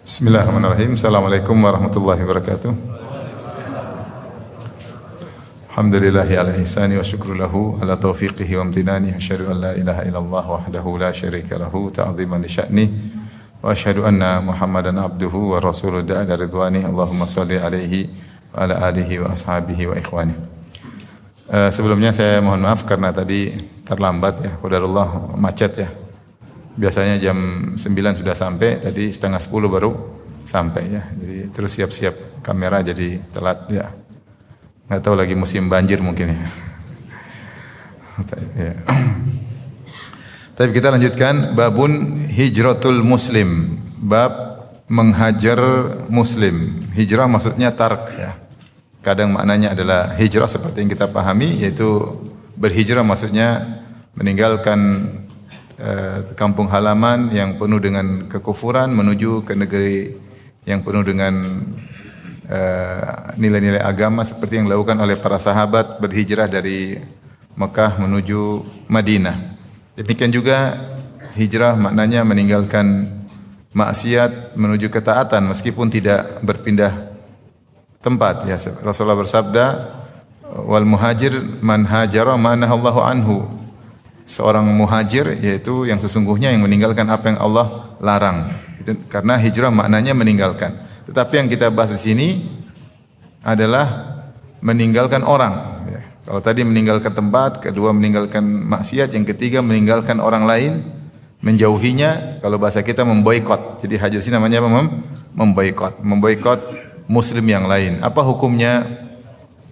Bismillahirrahmanirrahim. Assalamualaikum warahmatullahi wabarakatuh. Alhamdulillahi ala ihsani wa syukru lahu ala taufiqihi wa amtinani. Asyhadu an la ilaha illallah wahdahu la syarika lahu ta'ziman li sya'ni. Wa asyhadu anna Muhammadan abduhu wa rasuluhu da'ala ridwani. Allahumma shalli alaihi wa ala alihi wa ashabihi wa ikhwani. Sebelumnya saya mohon maaf karena tadi terlambat ya, qadarullah macet ya. Biasanya jam 9 sudah sampai, tadi setengah 10 baru sampai ya. Jadi terus siap-siap kamera jadi telat ya. Nggak tahu lagi musim banjir mungkin ya. Tapi kita lanjutkan babun hijratul muslim. Bab menghajar muslim. Hijrah maksudnya tark ya. Kadang maknanya adalah hijrah seperti yang kita pahami, yaitu berhijrah maksudnya meninggalkan kampung halaman yang penuh dengan kekufuran menuju ke negeri yang penuh dengan nilai-nilai agama seperti yang dilakukan oleh para sahabat berhijrah dari Mekah menuju Madinah. Demikian juga hijrah maknanya meninggalkan maksiat menuju ketaatan meskipun tidak berpindah tempat ya. Rasulullah bersabda, wal muhajir man hajara ma nahallahu anhu. Seorang muhajir yaitu yang sesungguhnya yang meninggalkan apa yang Allah larang. Itu karena hijrah maknanya meninggalkan. Tetapi yang kita bahas di sini adalah meninggalkan orang. Ya. Kalau tadi meninggalkan tempat, kedua meninggalkan maksiat, yang ketiga meninggalkan orang lain, menjauhinya. Kalau bahasa kita memboikot. Jadi hajir sini namanya apa? Memboikot. Memboikot muslim yang lain. Apa hukumnya?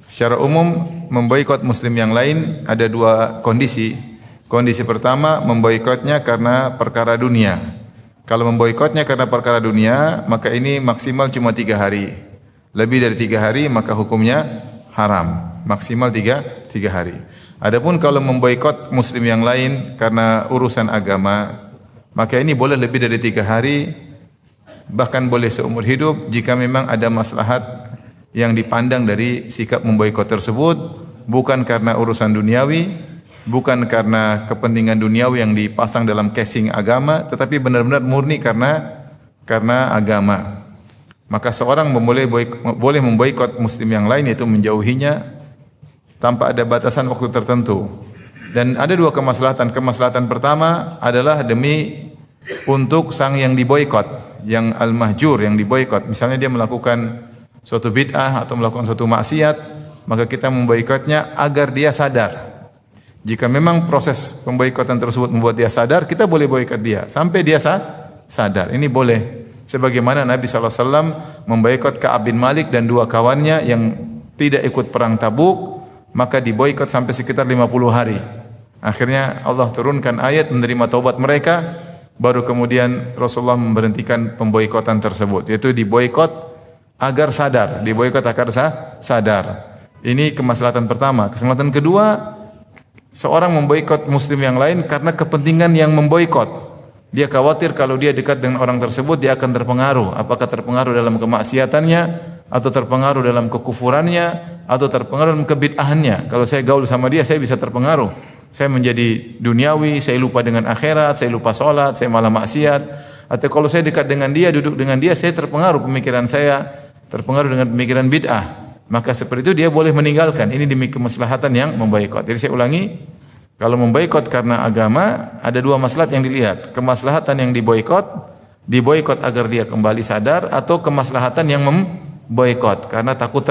Secara umum memboikot muslim yang lain ada dua kondisi. Kondisi pertama, memboikotnya karena perkara dunia. Kalau memboikotnya karena perkara dunia, maka ini maksimal cuma 3 hari. Lebih dari 3 hari, maka hukumnya haram. Maksimal 3 hari. Adapun kalau memboikot muslim yang lain karena urusan agama, maka ini boleh lebih dari 3 hari, bahkan boleh seumur hidup jika memang ada maslahat yang dipandang dari sikap memboikot tersebut, bukan karena urusan duniawi, bukan karena kepentingan duniawi yang dipasang dalam casing agama, tetapi benar-benar murni karena agama. Maka seorang boleh memboikot muslim yang lain, yaitu menjauhinya tanpa ada batasan waktu tertentu. Dan ada dua kemaslahatan. Kemaslahatan pertama adalah demi untuk sang yang diboikot, yang al-mahjur, yang diboikot. Misalnya dia melakukan suatu bid'ah atau melakukan suatu maksiat, maka kita memboikotnya agar dia sadar. Jika memang proses pemboikotan tersebut membuat dia sadar, kita boleh boikot dia sampai dia sadar. Ini boleh. Sebagaimana Nabi SAW memboikot Ka'ab bin Malik dan 2 kawannya yang tidak ikut perang Tabuk, maka diboikot sampai sekitar 50 hari. Akhirnya Allah turunkan ayat menerima taubat mereka, baru kemudian Rasulullah memberhentikan pemboikotan tersebut, yaitu diboikot agar sadar, diboikot agar sadar. Ini kemaslahatan pertama. Kemaslahatan kedua, seorang memboikot muslim yang lain karena kepentingan yang memboikot. Dia khawatir kalau dia dekat dengan orang tersebut dia akan terpengaruh. Apakah terpengaruh dalam kemaksiatannya, atau terpengaruh dalam kekufurannya, atau terpengaruh dalam kebid'ahannya. Kalau saya gaul sama dia, saya bisa terpengaruh. Saya menjadi duniawi, saya lupa dengan akhirat, saya lupa sholat, saya malah maksiat. Atau kalau saya dekat dengan dia, duduk dengan dia, saya terpengaruh pemikiran saya, terpengaruh dengan pemikiran bid'ah. Maka seperti itu dia boleh meninggalkan. Ini demi kemaslahatan yang memboikot. Jadi saya ulangi, kalau memboikot karena agama ada 2 maslahat yang dilihat. Kemaslahatan yang diboikot agar dia kembali sadar, atau kemaslahatan yang memboikot karena takut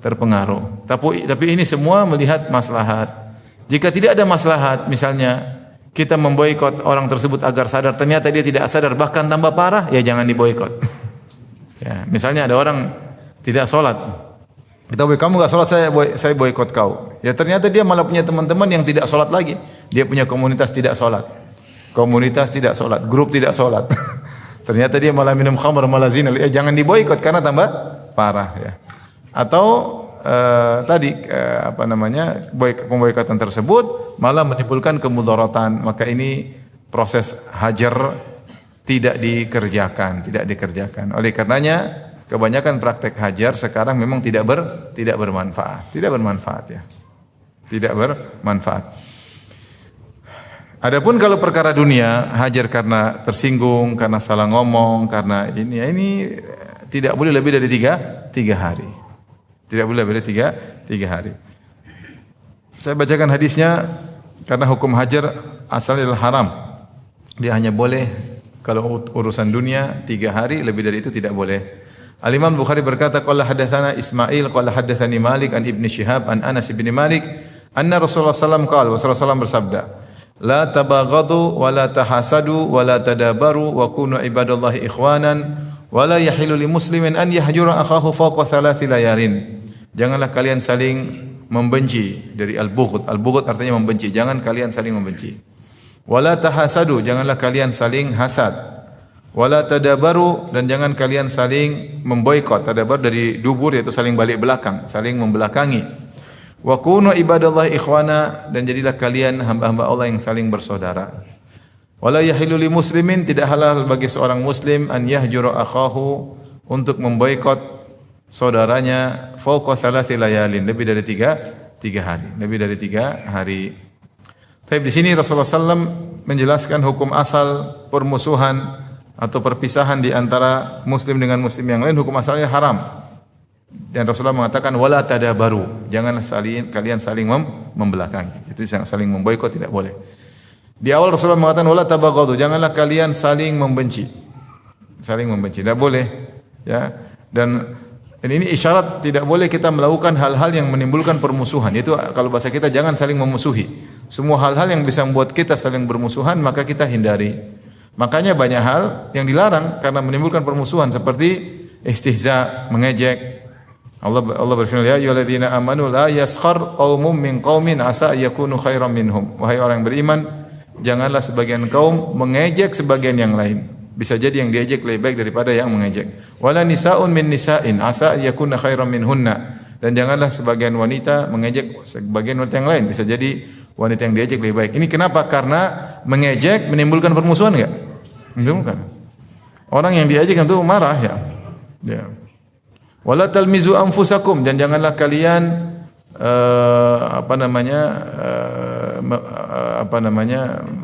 terpengaruh. Tapi ini semua melihat maslahat. Jika tidak ada maslahat, misalnya kita memboikot orang tersebut agar sadar, ternyata dia tidak sadar bahkan tambah parah, ya jangan diboikot. Ya, misalnya ada orang tidak sholat, kita kamu enggak sholat, saya boikot kau. Ya ternyata dia malah punya teman-teman yang tidak sholat lagi. Dia punya komunitas tidak sholat. Grup tidak sholat. Ternyata dia malah minum khamr, malah zina. Ya jangan diboikot karena tambah parah ya. Atau pemboikotan tersebut malah menimbulkan kemudaratan. Maka ini proses hajar tidak dikerjakan. Oleh karenanya kebanyakan praktek hajar sekarang memang tidak bermanfaat. Tidak bermanfaat ya. Tidak bermanfaat. Adapun kalau perkara dunia, hajar karena tersinggung, karena salah ngomong, karena ini, ya ini tidak boleh lebih dari tiga hari. Tidak boleh lebih dari tiga hari. Saya bacakan hadisnya karena hukum hajar asalnya adalah haram. Dia hanya boleh kalau urusan dunia 3 hari, lebih dari itu tidak boleh. Al-Imam Bukhari berkata, qala hadatsana Ismail qala hadatsani Malik an Ibnu Syihab an Anas bin Malik anna Rasulullah sallallahu alaihi wasallam qala, Rasulullah sallallahu bersabda, la tabaghadu wa la tahasadu wa la tadabaru wa kunu ibadallahi ikhwanan wa la yahilu li muslimin an yahjura akhahu fawqa thalathi layalin. Janganlah kalian saling membenci, dari al-bughd. Al-bughd artinya membenci. Jangan kalian saling membenci. Wala tahasadu, janganlah kalian saling hasad. Wala tadabaru, dan jangan kalian saling memboikot. Tadabar dari dubur, yaitu saling balik belakang, saling membelakangi. Wa kunu ibadallahi ikhwana, dan jadilah kalian hamba-hamba Allah yang saling bersaudara. Wala yahilu li muslimin, tidak halal bagi seorang muslim an yahjura akhahu, untuk memboikot saudaranya fawqa thalathi layalin, lebih dari tiga hari, lebih dari 3 hari. Tapi di sini Rasulullah SAW menjelaskan hukum asal permusuhan atau perpisahan di antara muslim dengan muslim yang lain, hukum asalnya haram. Dan Rasulullah mengatakan wala tadabaru, jangan kalian saling membelakangi. Itu saling memboikot tidak boleh. Di awal Rasulullah mengatakan wala tabaghadu, janganlah kalian saling membenci. Saling membenci tidak boleh, ya. Dan ini isyarat tidak boleh kita melakukan hal-hal yang menimbulkan permusuhan. Itu kalau bahasa kita jangan saling memusuhi. Semua hal-hal yang bisa membuat kita saling bermusuhan maka kita hindari. Makanya banyak hal yang dilarang karena menimbulkan permusuhan, seperti istihza, mengejek. Allah berfirman, ya ayyuhalladzina amanu la yaskhar qaumun min qaumin asa yakunu khairan minhum. Wahai orang yang beriman, janganlah sebagian kaum mengejek sebagian yang lain. Bisa jadi yang diejek lebih baik daripada yang mengejek. Wala nisaun min nisa'in asa yakunna khairan minhunna. Dan janganlah sebagian wanita mengejek sebagian wanita yang lain. Bisa jadi wanita yang diejek lebih baik. Ini kenapa? Karena mengejek menimbulkan permusuhan enggak? Menimbulkan. Orang yang diejek tentu marah ya. Ya. Wala talmizu anfusakum, dan janganlah kalian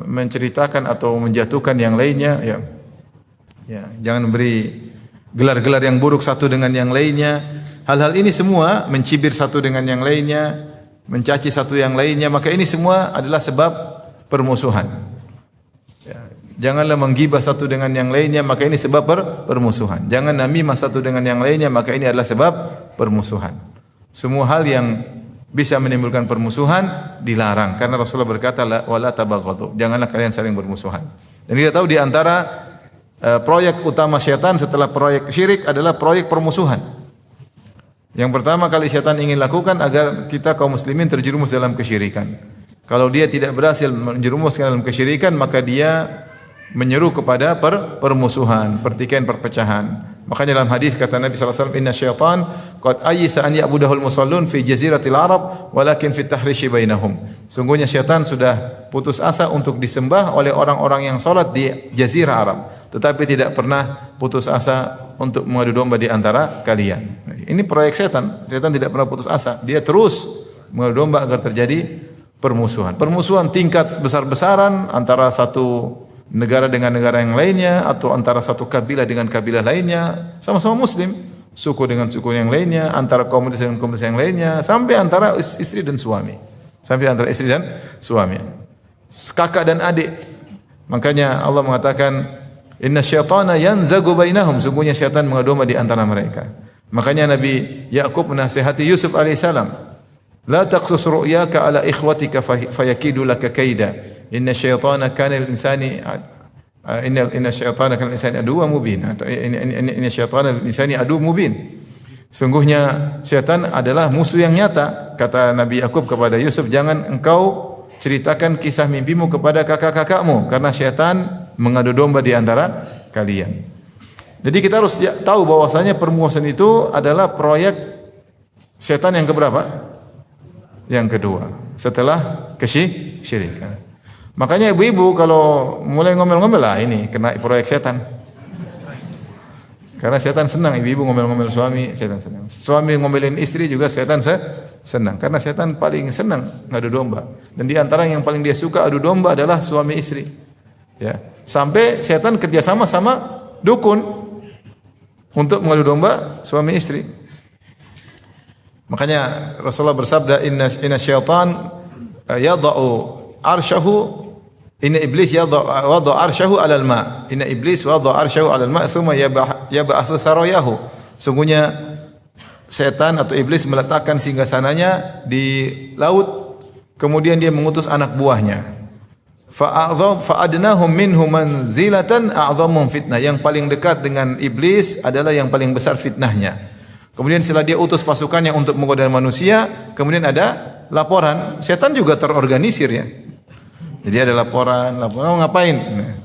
menceritakan atau menjatuhkan yang lainnya ya. Ya, jangan beri gelar-gelar yang buruk satu dengan yang lainnya. Hal-hal ini semua mencibir satu dengan yang lainnya, mencaci satu yang lainnya, maka ini semua adalah sebab permusuhan. Ya, janganlah menggibah satu dengan yang lainnya, maka ini sebab permusuhan. Jangan namimah satu dengan yang lainnya, maka ini adalah sebab permusuhan. Semua hal yang bisa menimbulkan permusuhan dilarang karena Rasulullah berkata wala tabaghadu, janganlah kalian saling bermusuhan. Dan kita tahu di antara proyek utama syaitan setelah proyek syirik adalah proyek permusuhan. Yang pertama kali syaitan ingin lakukan agar kita kaum muslimin terjerumus dalam kesyirikan. Kalau dia tidak berhasil menjerumuskan dalam kesyirikan, maka dia menyeru kepada permusuhan, pertikaian, perpecahan. Makanya dalam hadis kata Nabi sallallahu alaihi wasallam, inna syaitan qad ayyisa an ya'budahul musallun fi jaziratil arab walakin fit tahrishi bainahum. Sungguhnya syaitan sudah putus asa untuk disembah oleh orang-orang yang salat di jazirah Arab, tetapi tidak pernah putus asa untuk mengadu domba di antara kalian. Ini proyek setan. Setan tidak pernah putus asa. Dia terus mengadu domba agar terjadi permusuhan. Permusuhan tingkat besar-besaran antara satu negara dengan negara yang lainnya, atau antara satu kabilah dengan kabilah lainnya, sama-sama muslim, suku dengan suku yang lainnya, antara komunitas dengan komunitas yang lainnya, sampai antara istri dan suami. Sampai antara istri dan suami. Kakak dan adik. Makanya Allah mengatakan, inna syaitana yanzagu bainahum, sungguhnya syaitan mengadu domba di antara mereka. Makanya Nabi Yakub menasihati Yusuf alaihissalam, la taqsus ru'yaka ala ikhwatika fayakidu laka kaida. Inna syaitana kana lil insani aduwwan mubin. Inna syaitana lil insani aduwwun mubin. Sungguhnya syaitan adalah musuh yang nyata. Kata Nabi Yakub kepada Yusuf, jangan engkau ceritakan kisah mimpimu kepada kakak-kakakmu karena syaitan mengadu domba di antara kalian. Jadi kita harus tahu bahwasanya permusuhan itu adalah proyek syaitan yang keberapa? Yang kedua, setelah kesyirikan. Makanya ibu-ibu kalau mulai ngomel-ngomel lah ini kena proyek setan. Karena setan senang ibu-ibu ngomel-ngomel suami, setan senang. Suami ngomelin istri juga setan senang. Karena setan paling senang ngadu domba. Dan di antara yang paling dia suka adu domba adalah suami istri. Ya. Sampai setan kerjasama sama dukun untuk mengadu domba suami istri. Makanya Rasulullah bersabda, inna syaitan yada'u arsyahu, inna iblis wada arsyahu 'alal ma. Inna iblis wada arsyahu 'alal ma tsumma yab'atsu sarayahu. Sungguhnya setan atau iblis meletakkan singgasananya di laut, kemudian dia mengutus anak buahnya. Fa'adnahum minhum manzilatan a'dhamuhum fitnah. Yang paling dekat dengan iblis adalah yang paling besar fitnahnya. Kemudian setelah dia utus pasukannya untuk menggoda manusia, kemudian ada laporan. Setan juga terorganisir ya. Jadi ada laporan, oh, ngapain? Nah,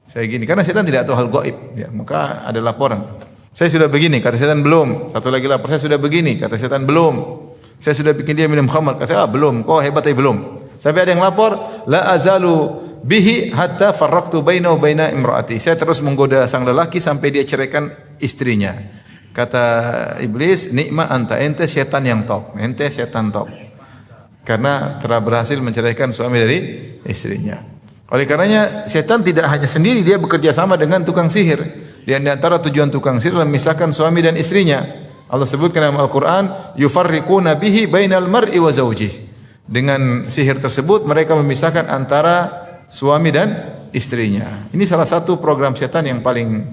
saya gini, karena setan tidak tahu hal gaib, ya, maka ada laporan. Saya sudah begini, kata setan belum. Satu lagi lapor, saya sudah begini, kata setan belum. Saya sudah bikin dia minum khamar, kata saya belum. Kok hebat tapi belum. Sampai ada yang lapor, la azalu bihi hatta farraqtu bainahu baina imraati. Saya terus menggoda sang lelaki sampai dia ceraikan istrinya. Kata iblis, nikma anta, ente setan yang top, ente setan top. Karena telah berhasil menceraikan suami dari istrinya. Oleh karenanya setan tidak hanya sendiri, dia bekerja sama dengan tukang sihir. Di antara tujuan tukang sihir adalah memisahkan suami dan istrinya. Allah sebutkan dalam Al-Qur'an, yufarriquna bihi bainal mar'i wa zawjihi. Dengan sihir tersebut mereka memisahkan antara suami dan istrinya. Ini salah satu program setan yang paling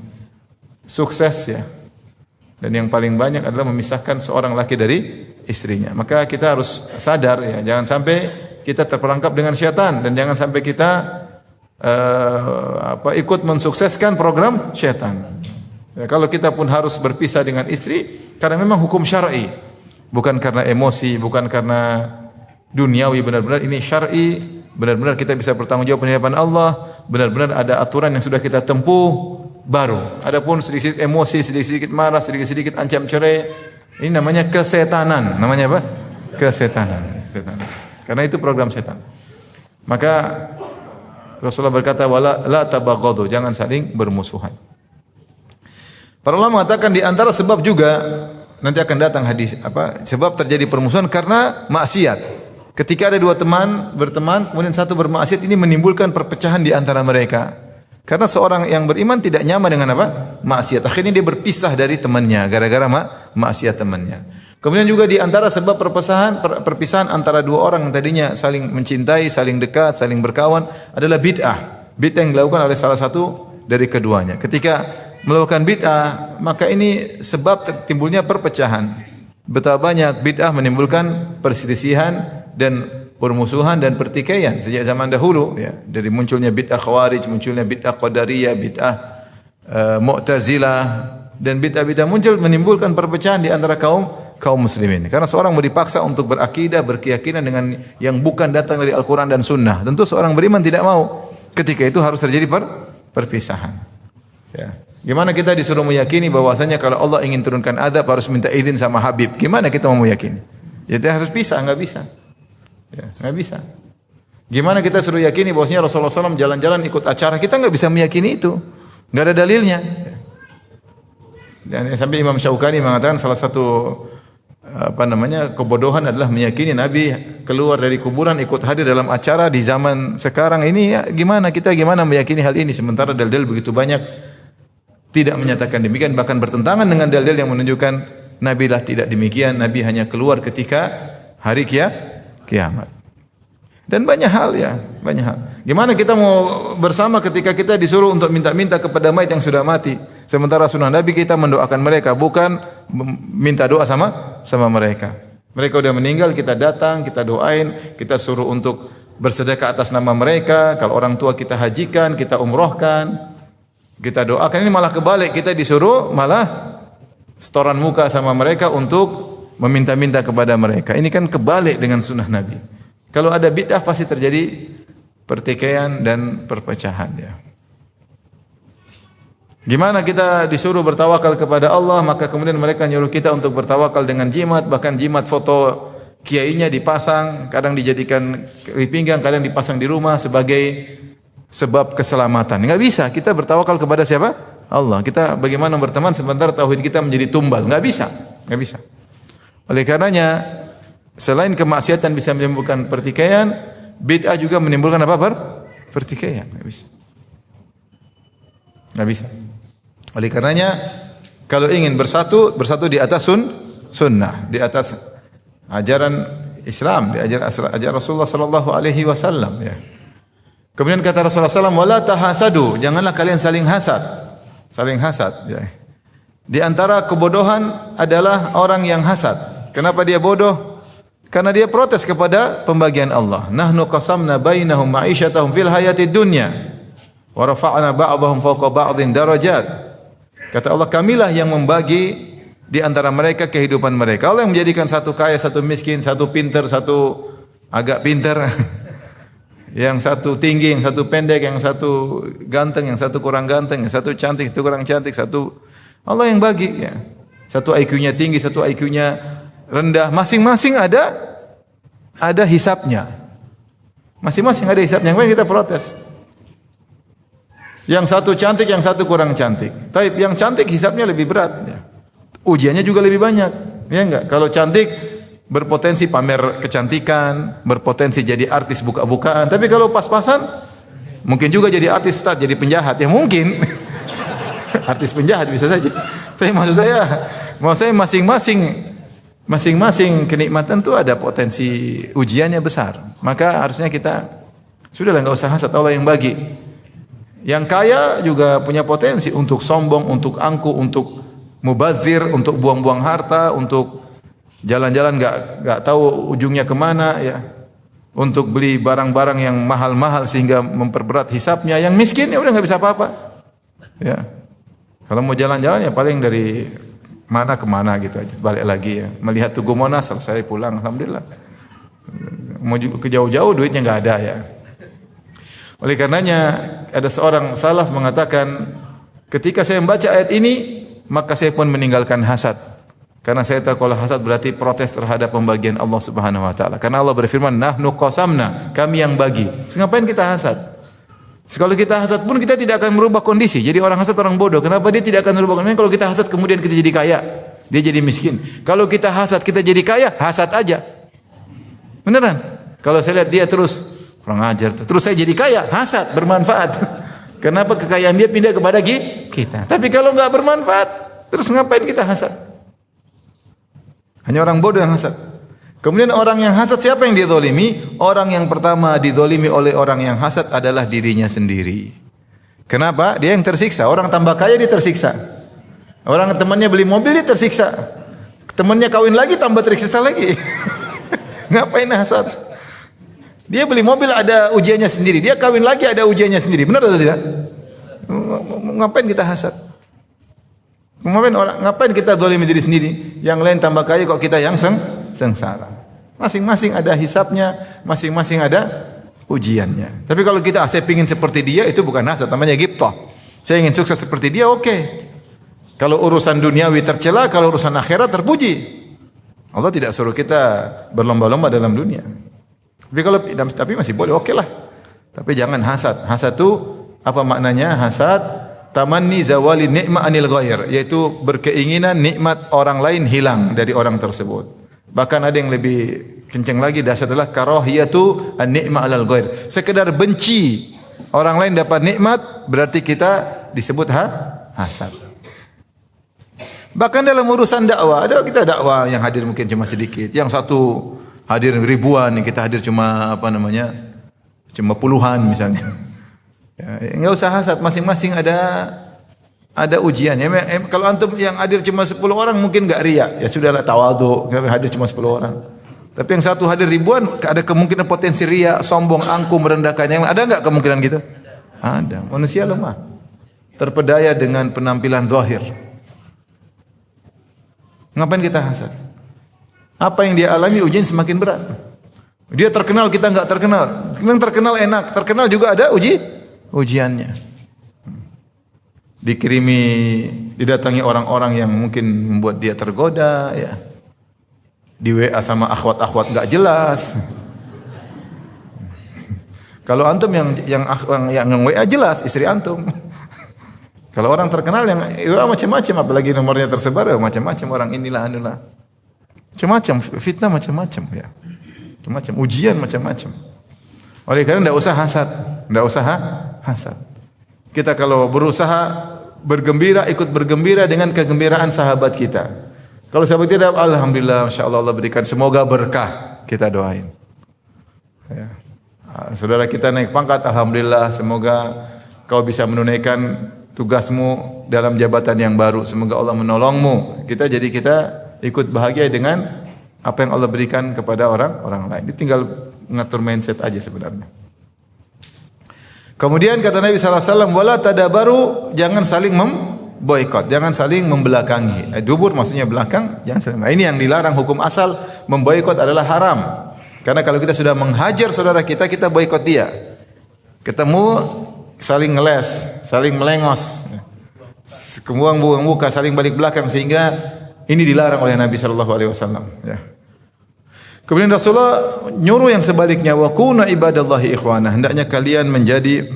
sukses ya. Dan yang paling banyak adalah memisahkan seorang laki dari istrinya. Maka kita harus sadar ya, jangan sampai kita terperangkap dengan syaitan dan jangan sampai kita ikut mensukseskan program syaitan. Ya, kalau kita pun harus berpisah dengan istri karena memang hukum syar'i, bukan karena emosi, bukan karena duniawi, benar-benar ini syar'i, benar-benar kita bisa bertanggung jawab di hadapan Allah, benar-benar ada aturan yang sudah kita tempuh baru. Adapun sedikit emosi, sedikit marah, sedikit ancam cerai, ini namanya kesetanan. Namanya apa? Kesetanan. Karena itu program setan. Maka Rasulullah berkata, wala la tabaghadu, jangan saling bermusuhan. Para ulama mengatakan di antara sebab juga nanti akan datang hadis sebab terjadi permusuhan karena maksiat. Ketika ada dua teman berteman, kemudian satu bermaksiat, ini menimbulkan perpecahan di antara mereka. Karena seorang yang beriman tidak nyaman dengan maksiat. Akhirnya dia berpisah dari temannya gara-gara maksiat temannya. Kemudian juga di antara sebab perpisahan antara dua orang yang tadinya saling mencintai, saling dekat, saling berkawan adalah bid'ah. Bid'ah yang dilakukan oleh salah satu dari keduanya. Ketika melakukan bid'ah, maka ini sebab timbulnya perpecahan. Betapa banyak bid'ah menimbulkan perselisihan dan permusuhan dan pertikaian sejak zaman dahulu ya, dari munculnya bid'ah khawarij, munculnya bid'ah qadariyah, bid'ah mu'tazilah, dan bid'ah-bid'ah muncul menimbulkan perpecahan di antara kaum muslimin. Karena seorang mau dipaksa untuk berakidah, berkeyakinan dengan yang bukan datang dari Al-Qur'an dan Sunnah. Tentu seorang beriman tidak mau. Ketika itu harus terjadi perpisahan. Ya. Gimana kita disuruh meyakini bahwasanya kalau Allah ingin turunkan azab harus minta izin sama Habib? Gimana kita mau meyakini? Jadi harus pisah, enggak bisa. Ya, nggak bisa. Gimana kita suruh yakini bahwasanya Rasulullah SAW jalan-jalan ikut acara, kita nggak bisa meyakini itu, nggak ada dalilnya. Dan sampai Imam Syaukani mengatakan salah satu kebodohan adalah meyakini Nabi keluar dari kuburan ikut hadir dalam acara di zaman sekarang ini. Ya, gimana meyakini hal ini sementara dalil begitu banyak tidak menyatakan demikian, bahkan bertentangan dengan dalil yang menunjukkan Nabi lah tidak demikian. Nabi hanya keluar ketika hari kiamat. Dan banyak hal ya, banyak hal. Gimana kita mau bersama ketika kita disuruh untuk minta-minta kepada mayit yang sudah mati, sementara sunnah Nabi kita mendoakan mereka, bukan minta doa sama mereka. Mereka sudah meninggal, kita datang, kita doain, kita suruh untuk bersedekah atas nama mereka. Kalau orang tua kita hajikan, kita umrohkan, kita doakan. Ini malah kebalik, kita disuruh malah setoran muka sama mereka untuk meminta-minta kepada mereka. Ini kan kebalik dengan sunnah Nabi. Kalau ada bid'ah pasti terjadi pertikaian dan perpecahan ya. Gimana kita disuruh bertawakal kepada Allah, maka kemudian mereka nyuruh kita untuk bertawakal dengan jimat, bahkan jimat foto kiainya dipasang, kadang dijadikan di pinggang, kadang dipasang di rumah sebagai sebab keselamatan. Enggak bisa, kita bertawakal kepada siapa? Allah. Kita bagaimana berteman sebentar tauhid kita menjadi tumbal? Enggak bisa, enggak bisa. Oleh karenanya selain kemaksiatan bisa menimbulkan pertikaian, bid'ah juga menimbulkan apa? Pertikaian. Enggak bisa. Enggak bisa. Oleh karenanya kalau ingin bersatu, bersatu di atas sunnah, di atas ajaran Islam, di ajaran Rasulullah sallallahu alaihi wasallam ya. Kemudian kata Rasulullah SAW, wala tahasadu, janganlah kalian saling hasad. Saling hasad ya. Di antara kebodohan adalah orang yang hasad. Kenapa dia bodoh? Karena dia protes kepada pembagian Allah. Nahnu qasamna bainahum ma'isyatahum fil hayatid dunya wa rafa'na ba'dahum fawqa ba'dhin darajat. Kata Allah, kamilah yang membagi di antara mereka kehidupan mereka. Allah yang menjadikan satu kaya, satu miskin, satu pintar, satu agak pintar. Yang satu tinggi, yang satu pendek, yang satu ganteng, yang satu kurang ganteng, yang satu cantik, satu kurang cantik, satu Allah yang bagi ya. Satu IQ-nya tinggi, satu IQ-nya rendah, masing-masing ada hisapnya. Masing-masing ada hisapnya. Kemudian kita protes. Yang satu cantik, yang satu kurang cantik. Tapi yang cantik hisapnya lebih berat ya. Ujiannya juga lebih banyak. Ya enggak? Kalau cantik berpotensi pamer kecantikan, berpotensi jadi artis buka-bukaan. Tapi kalau pas-pasan, mungkin juga jadi artis start, jadi penjahat. Ya mungkin. Artis penjahat bisa saja. Tapi maksud saya masing-masing kenikmatan itu ada potensi ujiannya besar. Maka harusnya kita sudahlah enggak usah hasad, Allah yang bagi. Yang kaya juga punya potensi untuk sombong, untuk angkuh, untuk mubazir, untuk buang-buang harta, untuk jalan-jalan enggak tahu ujungnya kemana ya. Untuk beli barang-barang yang mahal-mahal sehingga memperberat hisapnya. Yang miskin ya udah enggak bisa apa-apa. Ya. Kalau mau jalan-jalan ya paling dari mana ke mana gitu aja. Balik lagi ya. Melihat Tugu Monas selesai pulang alhamdulillah. Mau ke jauh-jauh duitnya enggak ada ya. Oleh karenanya ada seorang salaf mengatakan, ketika saya membaca ayat ini maka saya pun meninggalkan hasad. Karena saya tahu kalau hasad berarti protes terhadap pembagian Allah Subhanahu wa taala. Karena Allah berfirman, "Nahnu qasamna," kami yang bagi. Ngapain kita hasad? Kalau kita hasad pun kita tidak akan merubah kondisi. Jadi orang hasad orang bodoh. Kenapa dia tidak akan merubah kondisi? Kalau kita hasad kemudian kita jadi kaya, dia jadi miskin. Kalau kita hasad kita jadi kaya, hasad aja. Beneran? Kalau saya lihat dia terus kurang ajar, terus saya jadi kaya, hasad, bermanfaat. Kenapa kekayaan dia pindah kepada kita? Tapi kalau enggak bermanfaat, terus ngapain kita hasad? Hanya orang bodoh yang hasad. Kemudian orang yang hasad siapa yang dizalimi? Orang yang pertama dizalimi oleh orang yang hasad adalah dirinya sendiri. Kenapa? Dia yang tersiksa. Orang tambah kaya dia tersiksa. Orang temannya beli mobil dia tersiksa. Temannya kawin lagi tambah tersiksa lagi. Ngapain hasad? Dia beli mobil ada ujiannya sendiri. Dia kawin lagi ada ujiannya sendiri. Benar atau tidak? Ngapain kita hasad? Ngapain kita zalimi diri sendiri? Yang lain tambah kaya kok kita yang sengsara. Masing-masing ada hisapnya, masing-masing ada ujiannya. Tapi kalau kita saya ingin seperti dia itu bukan hasad, namanya ghibthah. Saya ingin sukses seperti dia, oke. Kalau urusan duniawi tercela, kalau urusan akhirat terpuji. Allah tidak suruh kita berlomba-lomba dalam dunia. Tapi masih boleh, oke lah. Tapi jangan hasad. Hasad itu apa maknanya? Hasad tamanni zawali ni'ma anil ghair, yaitu berkeinginan nikmat orang lain hilang dari orang tersebut. Bahkan ada yang lebih kencang lagi, dasar adalah karahiyatu an-ni'ma 'alal ghair. Sekedar benci orang lain dapat nikmat berarti kita disebut hasad. Bahkan dalam urusan dakwah, ada kita dakwah yang hadir mungkin cuma sedikit, yang satu hadir ribuan, yang kita hadir cuma cuma puluhan misalnya. Ya, enggak usah hasad, masing-masing ada ujian. Ya, kalau antum yang hadir cuma 10 orang mungkin enggak riya, ya sudahlah tawadhu, hadir cuma 10 orang. Tapi yang satu hadir ribuan, ada kemungkinan potensi riya, sombong, angkuh, merendahkan yang lain. Ada enggak kemungkinan gitu? Ada. Manusia lemah. Terpedaya dengan penampilan zahir. Ngapain kita hasad? Apa yang dia alami ujian semakin berat. Dia terkenal, kita enggak terkenal. Memang terkenal enak, terkenal juga ada ujiannya. Didatangi orang-orang yang mungkin membuat dia tergoda, ya. Di WA sama akhwat-akhwat enggak jelas. Kalau antum yang WA jelas, istri antum. Kalau orang terkenal yang macam-macam, apalagi nomornya tersebar, macam-macam orang inilah anulah. Macam-macam fitnah macam-macam ya. Macam-macam ujian macam-macam. Oleh karena tidak usah hasad, tidak usah hasad. Kita kalau berusaha bergembira, ikut bergembira dengan kegembiraan sahabat kita. Kalau sahabat kita, alhamdulillah, masya Allah, Allah berikan, semoga berkah, kita doain. Ya. Saudara kita naik pangkat, alhamdulillah, semoga kau bisa menunaikan tugasmu dalam jabatan yang baru. Semoga Allah menolongmu. Kita ikut bahagia dengan apa yang Allah berikan kepada orang lain. Ini tinggal mengatur mindset aja sebenarnya. Kemudian kata Nabi SAW, wala tadabaru, jangan saling memboikot, jangan saling membelakangi. Dubur maksudnya belakang, jangan saling. Ini yang dilarang, hukum asal memboikot adalah haram. Karena kalau kita sudah menghajar saudara kita, kita boikot dia. Ketemu saling ngeles, saling melengos, buang muka, saling balik belakang, sehingga ini dilarang oleh Nabi SAW. Ya. Kemudian Rasulullah nyuruh yang sebaliknya, wa kunu ibadallahi ikhwana, hendaknya kalian menjadi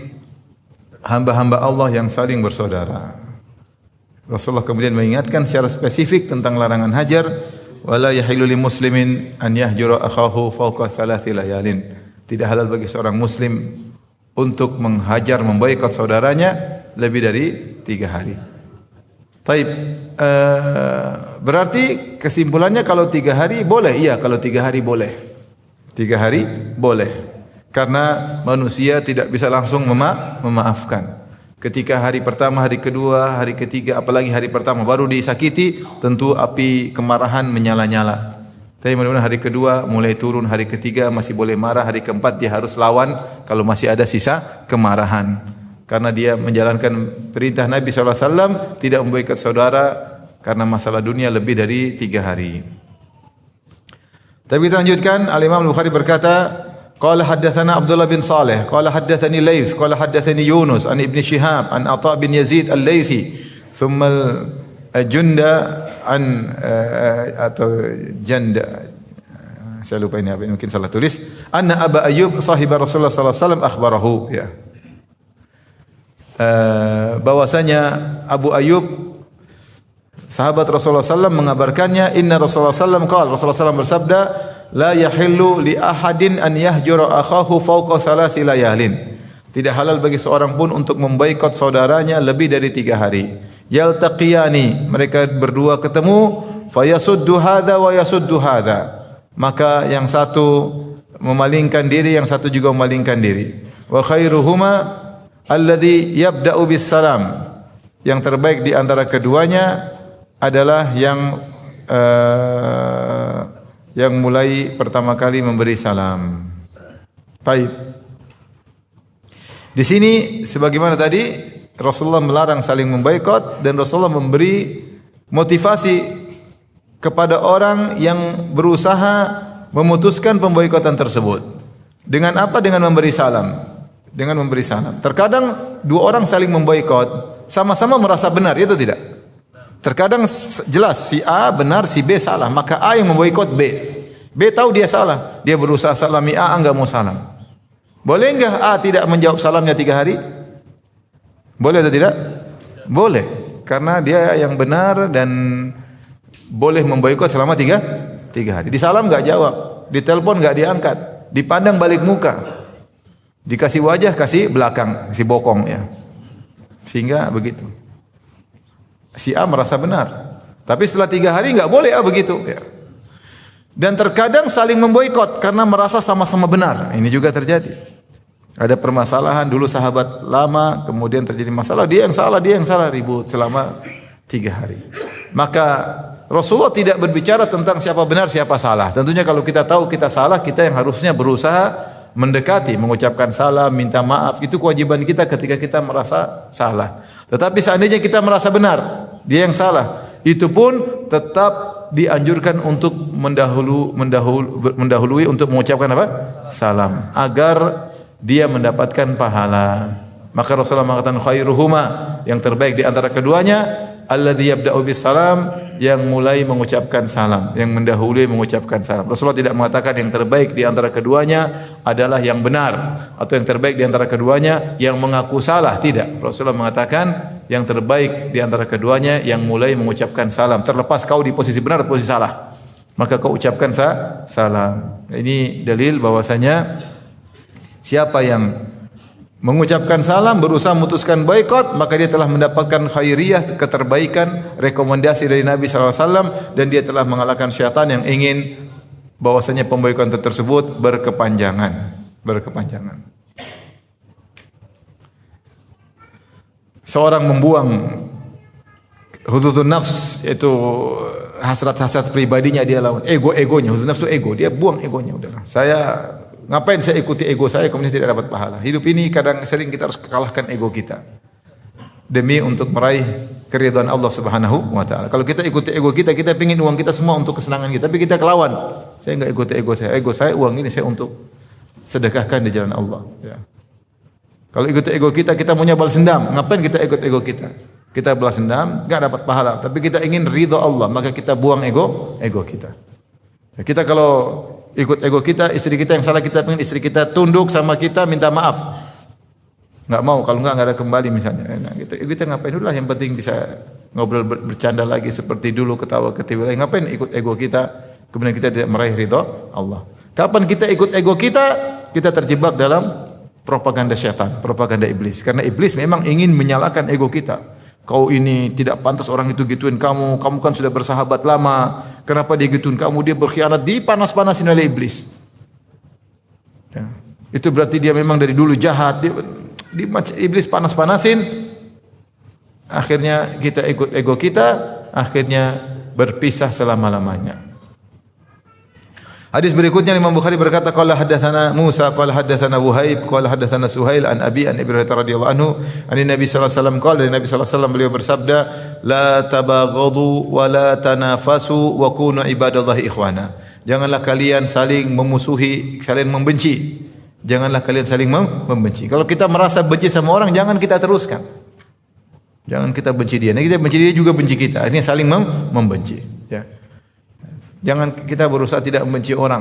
hamba-hamba Allah yang saling bersaudara. Rasulullah kemudian mengingatkan secara spesifik tentang larangan hajar, wala yahillu lil muslimin an yahjura akhahu fawqa thalathi layalin. Tidak halal bagi seorang muslim untuk menghajar, memboikot saudaranya lebih dari 3 hari. Taib, berarti kesimpulannya kalau 3 hari boleh? Iya, kalau 3 hari boleh. 3 hari boleh. Karena manusia tidak bisa langsung memaafkan. Ketika hari pertama, hari kedua, hari ketiga, apalagi hari pertama baru disakiti, tentu api kemarahan menyala-nyala. Tapi mudah-mudahan hari kedua mulai turun, hari ketiga masih boleh marah, hari keempat dia harus lawan kalau masih ada sisa kemarahan. Karena dia menjalankan perintah Nabi SAW, tidak memboikot saudara karena masalah dunia lebih dari 3 hari. Tapi kita lanjutkan, Al-Imam Al-Bukhari berkata, qala haddatsana Abdullah bin Saleh, qala haddatsani Laits, qala haddatsani Yunus an Ibn Shihab an Atha bin Yazid Al-Laitsi, thumma Junda an atau Janda, saya lupa ini apa, mungkin salah tulis, anna Abu Ayyub sahiba Rasulullah sallallahu alaihi wasallam akhbarahu, ya. Bahwasanya Abu Ayyub sahabat Rasulullah SAW mengabarkannya, inna Rasulullah SAW qala, Rasulullah SAW bersabda, la yahillu li ahadin an yahjura akhahu fawqa thalathi layalin. Tidak halal bagi seorang pun untuk memboikot saudaranya lebih dari 3 hari. Yaltaqiyani, mereka berdua ketemu, fayasuddu hadza wa yasuddu hadza. Maka yang satu memalingkan diri, yang satu juga memalingkan diri. Wa khairuhuma alladhi yabda'u bis salam. Yang terbaik di antara keduanya adalah yang mulai pertama kali memberi salam. Baik. Di sini sebagaimana tadi Rasulullah melarang saling memboikot dan Rasulullah memberi motivasi kepada orang yang berusaha memutuskan pemboikotan tersebut. Dengan apa? Dengan memberi salam. Dengan memberi salam. Terkadang 2 orang saling memboikot, sama-sama merasa benar, itu tidak? Terkadang jelas si A benar, si B salah, maka A yang memboikot B. B tahu dia salah, dia berusaha salami A, enggak mau salam. Boleh enggak A tidak menjawab salamnya 3 hari? Boleh atau tidak? Boleh, karena dia yang benar dan boleh memboikot selama 3 hari. Di salam enggak jawab, di telepon enggak diangkat, dipandang balik muka, dikasih wajah, kasih belakang, kasih bokong, ya. Sehingga begitu. Si A merasa benar, tapi setelah 3 hari enggak boleh begitu, ya. Dan terkadang saling memboikot karena merasa sama-sama benar. Ini juga terjadi. Ada permasalahan dulu sahabat lama, kemudian terjadi masalah, dia yang salah, ribut selama 3 hari. Maka Rasulullah tidak berbicara tentang siapa benar, siapa salah. Tentunya kalau kita tahu kita salah, kita yang harusnya berusaha mendekati, mengucapkan salam, minta maaf. Itu kewajiban kita ketika kita merasa salah. Tetapi seandainya kita merasa benar, dia yang salah, itu pun tetap dianjurkan untuk mendahului untuk mengucapkan apa? Salam, agar dia mendapatkan pahala. Maka Rasulullah mengatakan khairuhuma, yang terbaik di antara keduanya, alladzi yabda'u bis salam, yang mulai mengucapkan salam, yang mendahului mengucapkan salam. Rasulullah tidak mengatakan yang terbaik di antara keduanya adalah yang benar, atau yang terbaik di antara keduanya yang mengaku salah. Tidak. Rasulullah mengatakan yang terbaik di antara keduanya yang mulai mengucapkan salam. Terlepas kau di posisi benar atau posisi salah, maka kau ucapkan salam. Ini dalil bahwasanya siapa yang mengucapkan salam berusaha memutuskan boikot, maka dia telah mendapatkan khairiyah, keterbaikan, rekomendasi dari Nabi sallallahu alaihi wasallam, dan dia telah mengalahkan syaitan yang ingin bahwasanya pemboikotan tersebut berkepanjangan. Seorang membuang hududun nafs, yaitu hasrat-hasrat pribadinya, dia lawan ego-egonya. Hududun nafs itu ego, dia buang egonya. Udahlah, ngapain saya ikuti ego saya kemudian tidak dapat pahala. Hidup ini kadang sering kita harus kalahkan ego kita demi untuk meraih keridhaan Allah Subhanahu wa taala. Kalau kita ikuti ego kita, kita pengin uang kita semua untuk kesenangan kita, tapi kita kelawan. Saya enggak ikuti ego saya. Ego saya uang ini saya untuk sedekahkan di jalan Allah, ya. Kalau ikut ego kita, kita maunya balas dendam. Ngapain kita ikut ego kita? Kita balas dendam, enggak dapat pahala. Tapi kita ingin ridha Allah, maka kita buang ego kita. Kita kalau ikut ego kita, istri kita yang salah, kita pengen istri kita tunduk sama kita, minta maaf. Enggak mau, kalau enggak ada kembali misalnya. Nah, kita ngapain dulu lah, yang penting bisa ngobrol bercanda lagi seperti dulu, ketawa ketiwi lagi. Ngapain ikut ego kita, kemudian kita tidak meraih ridha Allah. Kapan kita ikut ego kita terjebak dalam propaganda syaitan, propaganda iblis. Karena iblis memang ingin menyalahkan ego kita. Kau ini tidak pantas orang itu gituin kamu kan sudah bersahabat lama, kenapa dia gituin kamu, dia berkhianat, dipanas-panasin oleh iblis. Ya. Itu berarti dia memang dari dulu jahat, iblis panas-panasin, akhirnya kita ikut ego kita, akhirnya berpisah selama-lamanya. Hadis berikutnya Imam Bukhari berkata qala hadatsana Musa qala hadatsana Wuhaib qala hadatsana Suhail an Abi an Ibnu Hurairah radhiyallahu anhu an Nabi sallallahu alaihi wasallam qala Nabi sallallahu alaihi wasallam beliau bersabda la tabaghadu wa la tanafasu wa kunu ibadallahi ikhwana. Janganlah kalian saling memusuhi, saling membenci. Janganlah kalian saling membenci. Kalau kita merasa benci sama orang, jangan kita teruskan. Jangan kita benci dia. Nah, kita benci dia juga benci kita. Artinya saling membenci, ya. Jangan kita berusaha tidak membenci orang.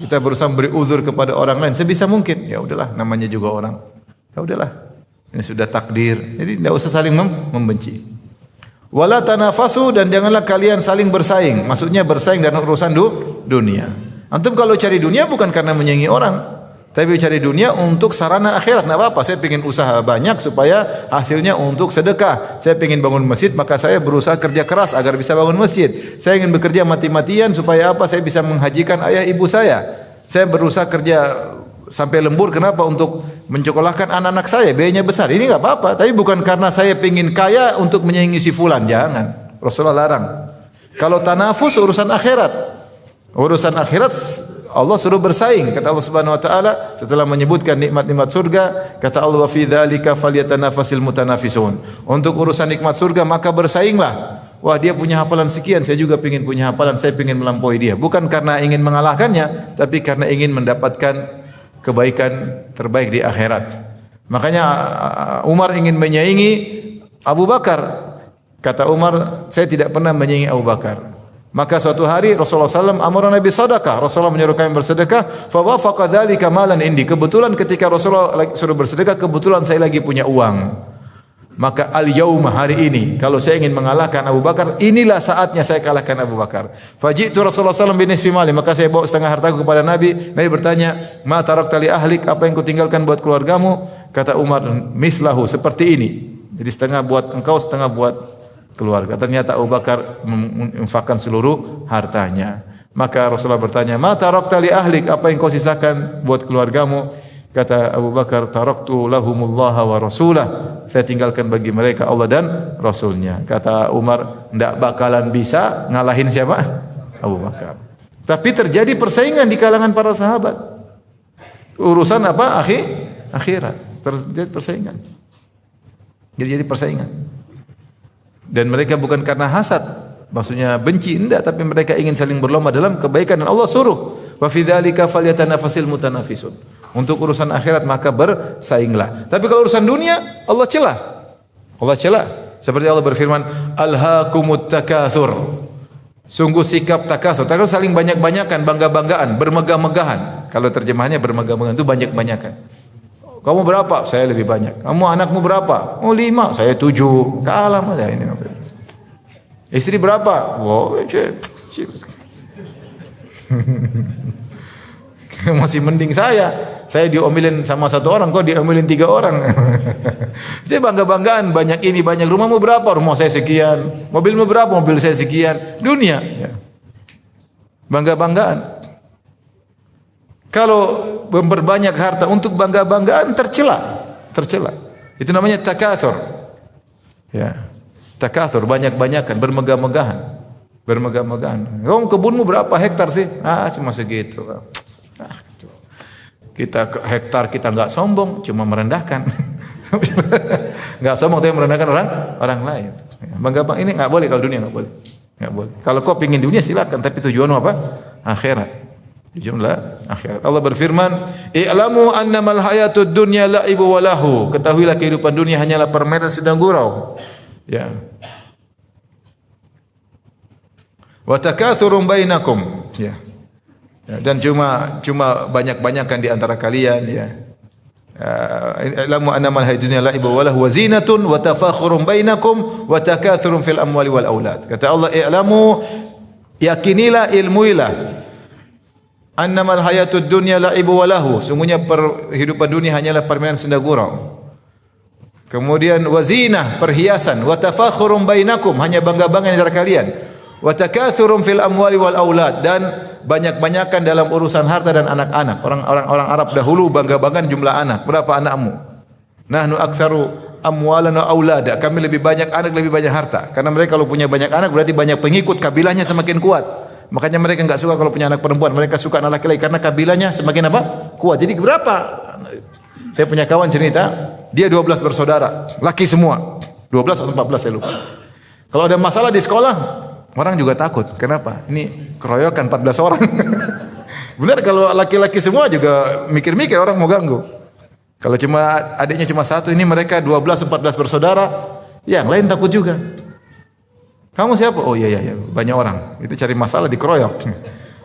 Kita berusaha memberi uzur kepada orang lain sebisa mungkin. Ya udahlah, namanya juga orang. Ya udahlah. Ini sudah takdir. Jadi tidak usah saling membenci. Wala tanafasu, dan janganlah kalian saling bersaing. Maksudnya bersaing dalam urusan dunia. Antum kalau cari dunia bukan karena menyaingi orang, tapi cari dunia untuk sarana akhirat. Tidak apa-apa, saya ingin usaha banyak supaya hasilnya untuk sedekah. Saya ingin bangun masjid, maka saya berusaha kerja keras agar bisa bangun masjid. Saya ingin bekerja mati-matian supaya apa? Saya bisa menghajikan ayah ibu saya. Saya berusaha kerja sampai lembur, kenapa? Untuk mencekolahkan anak-anak saya, biayanya besar. Ini enggak apa-apa, tapi bukan karena saya ingin kaya untuk menyaingi si fulan, jangan. Rasulullah larang. Kalau tanafus urusan akhirat. Urusan akhirat Allah suruh bersaing. Kata Allah Subhanahu wa taala setelah menyebutkan nikmat-nikmat surga, kata Allah wa fi dzalika falyatanafasil mutanafisun. Untuk urusan nikmat surga maka bersainglah. Wah, dia punya hafalan sekian, saya juga ingin punya hafalan, saya ingin melampaui dia. Bukan karena ingin mengalahkannya, tapi karena ingin mendapatkan kebaikan terbaik di akhirat. Makanya Umar ingin menyaingi Abu Bakar. Kata Umar, saya tidak pernah menyaingi Abu Bakar. Maka suatu hari Rasulullah SAW amara Nabi sedekah. Rasulullah menyuruh kami bersedekah. Fa wafaqa dzalika malan indi. Kebetulan ketika Rasulullah suruh bersedekah, kebetulan saya lagi punya uang. Maka al-yauma, hari ini, kalau saya ingin mengalahkan Abu Bakar, inilah saatnya saya kalahkan Abu Bakar. Faji'tu Rasulullah SAW binisfi mali. Maka saya bawa setengah hartaku kepada Nabi. Nabi bertanya, ma tarakta li ahlik, apa yang kau tinggalkan buat keluargamu? Kata Umar, mislahu, seperti ini. Jadi setengah buat engkau, setengah buat keluarga. Ternyata Abu Bakar menginfakkan seluruh hartanya. Maka Rasulullah bertanya, "Ma tarakta li ahlik?" Apa yang kau sisakan buat keluargamu? Kata Abu Bakar, "Taraktu lahumullaha wa rasulah." Saya tinggalkan bagi mereka Allah dan Rasulnya. Kata Umar, "Enggak bakalan bisa ngalahin siapa?" Abu Bakar. Tapi terjadi persaingan di kalangan para sahabat. Urusan apa? Akhirat. Terjadi persaingan. Jadi persaingan. Dan mereka bukan karena hasad, maksudnya benci, enggak, tapi mereka ingin saling berlomba dalam kebaikan, dan Allah suruh, wa fi dzalika falyatanafasil mutanafisun. Untuk urusan akhirat maka bersainglah. Tapi kalau urusan dunia, Allah celah. Allah celah. Seperti Allah berfirman, alhaakumut takatsur. Sungguh sikap takatsur. Takatsur saling banyak-banyakan, bangga-banggaan, bermegah-megahan. Kalau terjemahannya bermegah-megahan itu banyak-banyakan. Kamu berapa? Saya lebih banyak. Kamu anakmu berapa? Oh 5, saya 7. Kalah aja ini. Istri berapa? Wow, masih mending saya. Saya diomelin sama 1 orang, kok diomelin 3 orang. Saya bangga-banggaan, banyak ini, banyak. Rumahmu berapa? Rumah saya sekian. Mobilmu berapa? Mobil saya sekian. Dunia. Ya. Bangga-banggaan. Kalau memperbanyak harta untuk bangga-banggaan, tercela. Itu namanya takatsur. Ya. Takatsur, banyak-banyakan, bermegah-megahan. Kamu kebunmu berapa hektar sih? Cuma segitu. Kita hektar, kita enggak sombong, cuma merendahkan. Enggak sombong tapi merendahkan orang lain. Bangga ini enggak boleh, kalau dunia enggak boleh. Kalau kau pingin dunia silakan, tapi tujuanmu apa? Akhirat. Tujuanlah akhirat. Allah berfirman, "I'lamu annamal hayatud dunya la'ibu wa lahu." Ketahuilah kehidupan dunia hanyalah permainan sedang gurau. Ya. Wa takatsurun bainakum. Ya. Ya, dan cuma banyak-banyakan di antara kalian, ya. Ilamu annamal hayatud dunya la'ibu wa lahu wa zinatun wa tafakhurun bainakum wa takathurun fil amwali wal aulad. Kata Allah, i'lamu, yakinilah, ilmuilah, annamal hayatud dunya la'ibu wa lahu, sungguhnya kehidupan dunia hanyalah permainan senda gurau. Kemudian wazinah, perhiasan, wa tafakhurun bainakum, hanya bangga-bangga di antara kalian. Wa takathurun fil amwali wal aulad, dan banyak-banyakan dalam urusan harta dan anak-anak. Orang Arab dahulu bangga-banggakan jumlah anak. Berapa anakmu? Nahnu aktsaru amwalan wa aulada. Kami lebih banyak anak, lebih banyak harta. Karena mereka kalau punya banyak anak berarti banyak pengikut, kabilahnya semakin kuat. Makanya mereka enggak suka kalau punya anak perempuan, mereka suka anak laki-laki karena kabilahnya semakin apa? Kuat. Jadi berapa? Saya punya kawan cerita, dia 12 bersaudara, laki semua. 12 atau 14 saya lupa. Kalau ada masalah di sekolah, orang juga takut. Kenapa? Ini keroyokan 14 orang. Benar, kalau laki-laki semua juga mikir-mikir orang mau ganggu. Kalau cuma adiknya cuma 1, ini mereka 12 14 bersaudara, yang lain takut juga. Kamu siapa? Oh iya, banyak orang. Itu cari masalah, dikeroyok.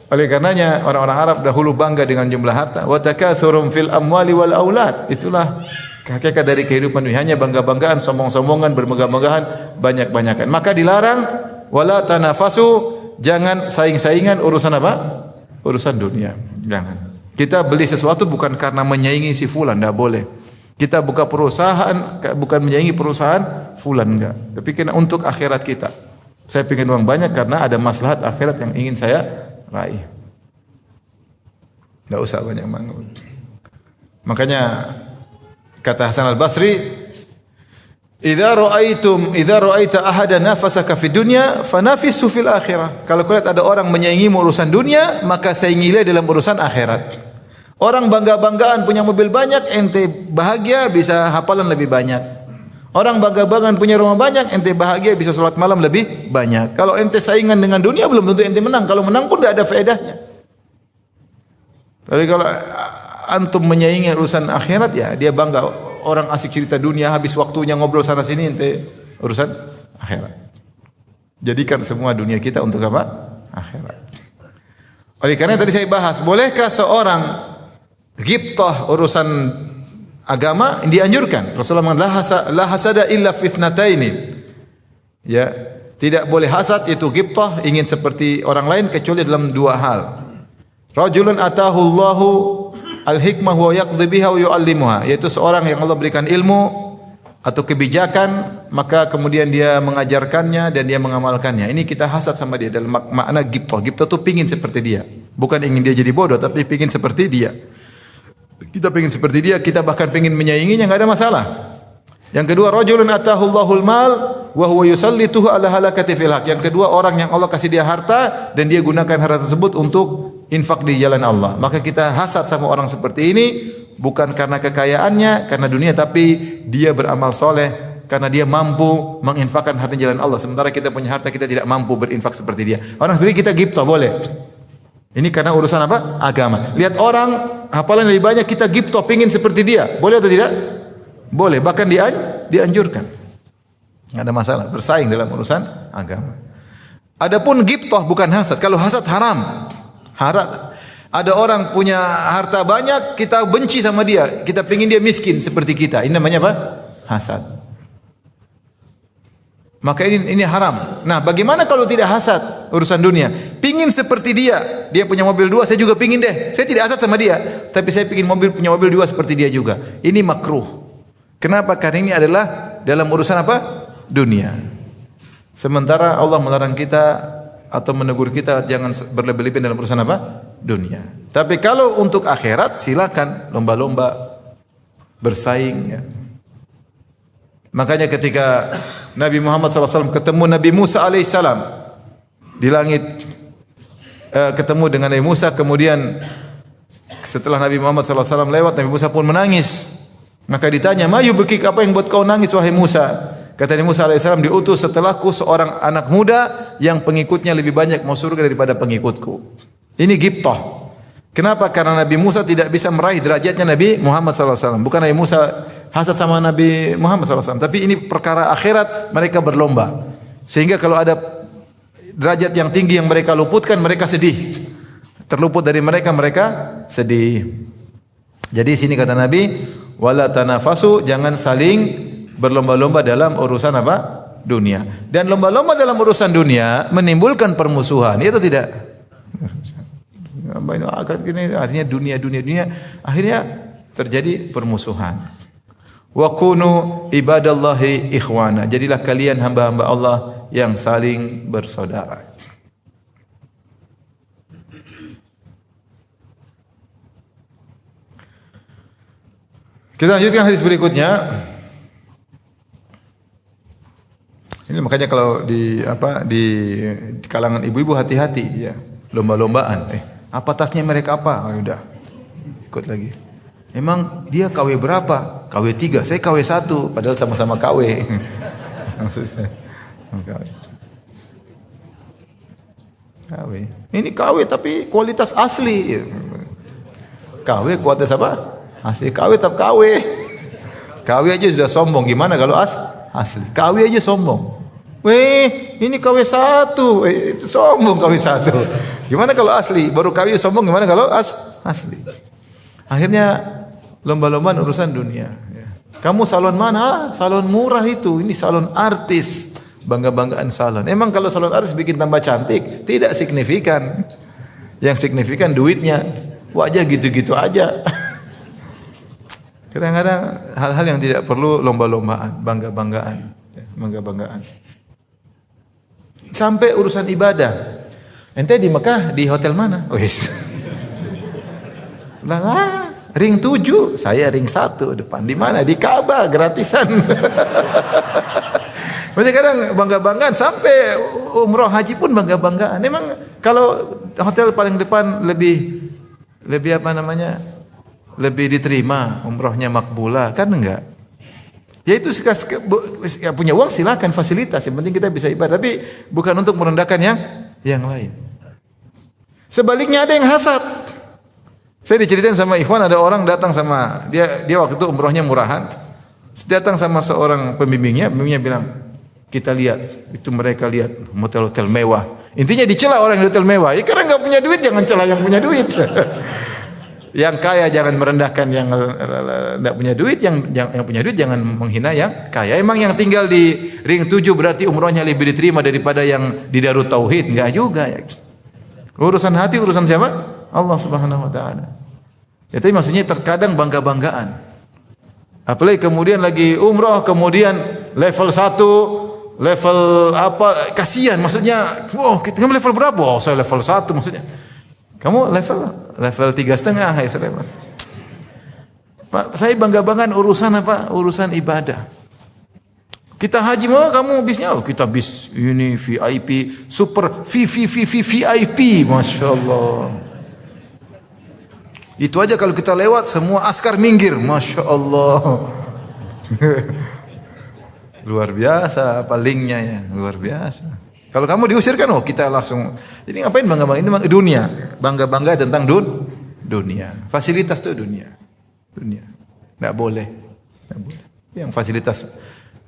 Oleh karenanya orang-orang Arab dahulu bangga dengan jumlah harta. Wa takatsurum fil amwali wal aulad. Itulah hakikat dari kehidupan dunia. Hanya bangga-banggaan, sombong-sombongan, bermegah-megahan, banyak-banyakan. Maka dilarang wala tanafasu, jangan saing-saingan urusan apa? Urusan dunia. Jangan. Kita beli sesuatu bukan karena menyaingi si fulan, enggak boleh. Kita buka perusahaan bukan menyaingi perusahaan fulan, enggak. Tapi kena untuk akhirat kita. Saya ingin uang banyak karena ada maslahat akhirat yang ingin saya raih. Enggak usah banyak-banyak. Makanya kata Hasan Al-Basri, idza ra'aita ahadan nafasaka fid dunya fanafisu fil akhirah. Kalau kau lihat ada orang menyaingi urusan dunia, maka saingilah dalam urusan akhirat. Orang bangga-banggaan punya mobil banyak, ente bahagia bisa hafalan lebih banyak. Orang bangga-banggaan punya rumah banyak, ente bahagia bisa salat malam lebih banyak. Kalau ente saingan dengan dunia belum tentu ente menang. Kalau menang pun tidak ada faedahnya. Tapi kalau antum menyaingi urusan akhirat, ya dia bangga. Orang asik cerita dunia, habis waktunya ngobrol sana sini, ente urusan akhirat. Jadikan semua dunia kita untuk apa? Akhirat. Oleh karena tadi saya bahas, bolehkah seorang ghibtah urusan agama? Dianjurkan. Rasulullah mengatakan la hasada illa fitnataini. Ya, tidak boleh hasad, itu ghibtah, ingin seperti orang lain kecuali dalam 2 hal. Rajulun atahu Allahu al-hikmah wa yaqdi biha wa yu'allimuha, yaitu seorang yang Allah berikan ilmu atau kebijakan, maka kemudian dia mengajarkannya dan dia mengamalkannya. Ini kita hasad sama dia dalam makna ghibtah. Ghibtah itu pingin seperti dia. Bukan ingin dia jadi bodoh, tapi pingin seperti dia. Kita pingin seperti dia, kita bahkan pingin menyainginya, enggak ada masalah. Yang kedua, rajulun atahu Allahul mal wa huwa yusallituhu ala halakati fil haq. Yang kedua, orang yang Allah kasih dia harta dan dia gunakan harta tersebut untuk infak di jalan Allah. Maka kita hasad sama orang seperti ini bukan karena kekayaannya, karena dunia, tapi dia beramal soleh karena dia mampu menginfakkan harta di jalan Allah. Sementara kita punya harta, kita tidak mampu berinfak seperti dia. Orang seperti kita ghibtah boleh. Ini karena urusan apa? Agama. Lihat orang hafalan lebih banyak, kita ghibtah, pingin seperti dia. Boleh atau tidak? Boleh. Bahkan dianjurkan. Tidak ada masalah. Bersaing dalam urusan agama. Adapun ghibtah bukan hasad. Kalau hasad haram. Ada orang punya harta banyak, kita benci sama dia, kita pengin dia miskin seperti kita. Ini namanya apa? Hasad. Maka ini haram. Nah, bagaimana kalau tidak hasad urusan dunia? Pingin seperti dia, dia punya mobil 2, saya juga pingin deh. Saya tidak hasad sama dia, tapi saya pingin punya mobil 2 seperti dia juga. Ini makruh. Kenapa? Karena ini adalah dalam urusan apa? Dunia. Sementara Allah melarang kita atau menegur kita jangan berlebih-lebihan dalam urusan apa? Dunia. Tapi kalau untuk akhirat silakan lomba-lomba bersaing ya. Makanya ketika Nabi Muhammad SAW ketemu Nabi Musa alaihissalam di langit, ketemu dengan Nabi Musa, kemudian setelah Nabi Muhammad SAW lewat, Nabi Musa pun menangis. Maka ditanya, "Mayu bekik, apa yang buat kau nangis wahai Musa?" Kata Nabi Musa alaihissalam, "Diutus setelahku seorang anak muda yang pengikutnya lebih banyak mau surga daripada pengikutku." Ini ghibtah. Kenapa? Karena Nabi Musa tidak bisa meraih derajatnya Nabi Muhammad SAW. Bukan Nabi Musa hasad sama Nabi Muhammad SAW, tapi ini perkara akhirat, mereka berlomba. Sehingga kalau ada derajat yang tinggi yang mereka luputkan, mereka sedih. Terluput dari mereka, mereka sedih. Jadi sini kata Nabi, wala tanafasu, jangan saling berlomba-lomba dalam urusan apa? Dunia. Dan lomba-lomba dalam urusan dunia menimbulkan permusuhan, itu tidak? Artinya dunia, akhirnya terjadi permusuhan. Wa kunu ibadallahi ikhwana. Jadilah kalian hamba-hamba Allah yang saling bersaudara. Kita lanjutkan hadis berikutnya. Ini makanya kalau di kalangan ibu-ibu hati-hati ya, lomba-lombaan. Apa tasnya merek apa? Oh, udah. Ikut lagi. Emang dia KW berapa? KW 3, saya KW 1, padahal sama-sama KW. Maksudnya KW. Ini KW tapi kualitas asli. KW kualitas apa? Asli. KW tetap KW. KW aja sudah sombong, gimana kalau asli? KW aja sombong. Weh, ini KW 1. Sombong KW 1. Gimana kalau asli? Baru KW sombong, gimana kalau asli? Akhirnya lomba-lombaan urusan dunia. Kamu salon mana? Salon murah itu. Ini salon artis. Bangga-banggaan salon. Emang kalau salon artis bikin tambah cantik? Tidak signifikan. Yang signifikan duitnya. Wajah gitu-gitu aja. Kadang-kadang hal-hal yang tidak perlu lomba-lombaan. Bangga-banggaan. Bangga-banggaan. Sampai urusan ibadah. Ente di Mekah di hotel mana? Ring 7, saya ring 1 depan. Di mana? Di Ka'bah, gratisan. Maksudnya kadang bangga-banggaan, sampai umroh haji pun bangga-banggaan. Memang kalau hotel paling depan lebih apa namanya? Lebih diterima, umrohnya makbulah, kan enggak? Ya itu punya uang silakan, fasilitas, yang penting kita bisa ibadah, tapi bukan untuk merendahkan yang lain. Sebaliknya ada yang hasad. Saya diceritain sama ikhwan, ada orang datang sama dia waktu itu umrohnya murahan. Datang sama seorang pembimbingnya bilang, "Kita lihat, itu mereka lihat hotel-hotel mewah." Intinya dicela orang di hotel mewah. Ya karena enggak punya duit, jangan cela yang punya duit. Yang kaya jangan merendahkan yang enggak punya duit, yang punya duit jangan menghina yang kaya. Emang yang tinggal di ring 7 berarti umrohnya lebih diterima daripada yang di Darut Tauhid? Enggak juga ya. Urusan hati, urusan siapa? Allah Subhanahu wa taala. Ya, tapi maksudnya terkadang bangga-banggaan. Apalagi kemudian lagi umroh, kemudian level 1, level apa, kasihan maksudnya. Wow, kamu level berapa? Oh, saya level 1 maksudnya. Kamu level 3,5 ya saya lewat. Pak, saya bangga-banggaan urusan apa? Urusan ibadah. Kita haji mau kamu bisnya? Oh, kita bis ini VIP, super VIP, Masya Allah. Itu aja kalau kita lewat semua askar minggir, Masya Allah. Luar biasa palingnya ya, luar biasa. Kalau kamu diusir kan, oh kita langsung. Jadi ngapain bangga-bangga? Ini dunia, bangga-bangga tentang dunia. Fasilitas itu dunia. Tidak boleh. Yang fasilitas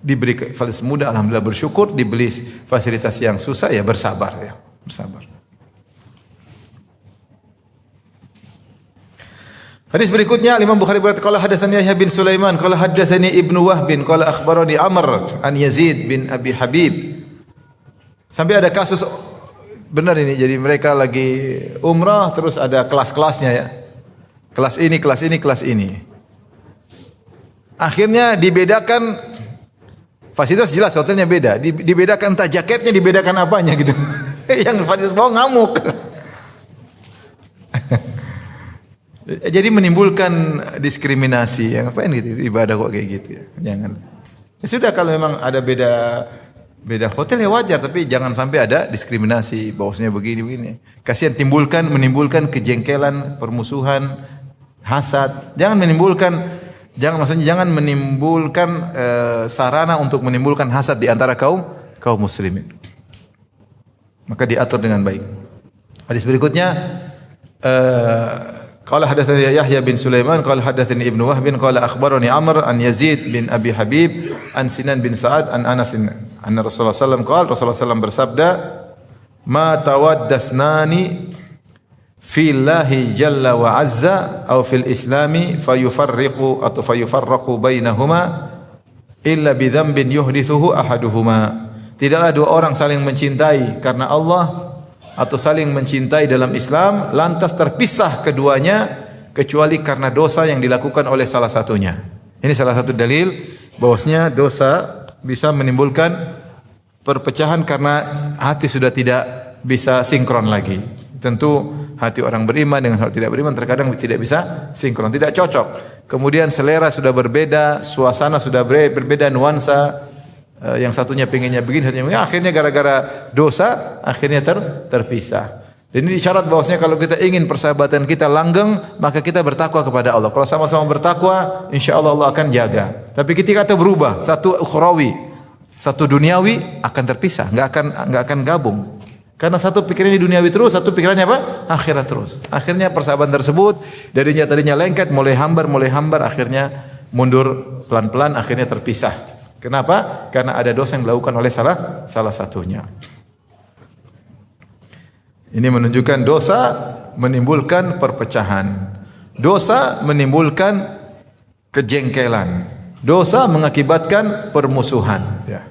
diberi fasilitas mudah, alhamdulillah bersyukur. Dibeli fasilitas yang susah ya bersabar ya, bersabar. Hadis berikutnya Imam Bukhari berkata qala hadatsani Yahya bin Sulaiman qala hadatsani Ibnu Wahb qala akhbarani Amr an Yazid bin Abi Habib. Sampai ada kasus benar ini, jadi mereka lagi umrah terus ada kelas-kelasnya ya. Kelas ini, kelas ini, kelas ini. Akhirnya dibedakan fasilitas, jelas hotelnya beda. Dibedakan entah jaketnya, dibedakan apanya gitu. Yang fasilitas bawah ngamuk. Jadi menimbulkan diskriminasi. Yang ngapain gitu ibadah kok kayak gitu ya. Jangan. Ya sudah, kalau memang ada beda hotel ya wajar, tapi jangan sampai ada diskriminasi bahwasanya begini. Kasihan menimbulkan kejengkelan, permusuhan, hasad. Jangan menimbulkan sarana untuk menimbulkan hasad di antara kaum muslimin. Maka diatur dengan baik. Hadis berikutnya qala hadatsani Yahya bin Sulaiman qala hadatsani Ibnu Wahb qala akhbarani Amr an Yazid bin Abi Habib an Sinan bin Sa'ad an Anas anna Rasulullah sallallahu alaihi wasallam qala Rasulullah sallallahu bersabda ma tawaddathnani fillahi jalla wa azza aw fil islami fayufarraqu bainahuma illa bi dhanbin yuhdithuhu ahaduhuma. Tidaklah dua orang saling mencintai karena Allah atau saling mencintai dalam Islam lantas terpisah keduanya kecuali karena dosa yang dilakukan oleh salah satunya. Ini salah satu dalil bahwasanya dosa bisa menimbulkan perpecahan karena hati sudah tidak bisa sinkron lagi. Tentu hati orang beriman dengan orang tidak beriman terkadang tidak bisa sinkron, tidak cocok. Kemudian selera sudah berbeda, suasana sudah berbeda, nuansa. Yang satunya pengennya begini, satunya begini. Akhirnya gara-gara dosa, akhirnya terpisah. Dan ini isyarat bahwasanya kalau kita ingin persahabatan kita langgeng, maka kita bertakwa kepada Allah. Kalau sama-sama bertakwa, insya Allah akan jaga. Tapi ketika kita berubah, satu ukhrawi, satu duniawi, akan terpisah, nggak akan gabung. Karena satu pikirannya duniawi terus, satu pikirannya apa? Akhirat terus. Akhirnya persahabatan tersebut tadinya lengket, mulai hambar, akhirnya mundur pelan-pelan, akhirnya terpisah. Kenapa? Karena ada dosa yang dilakukan oleh salah satunya. Ini menunjukkan dosa menimbulkan perpecahan. Dosa menimbulkan kejengkelan. Dosa mengakibatkan permusuhan. Ya.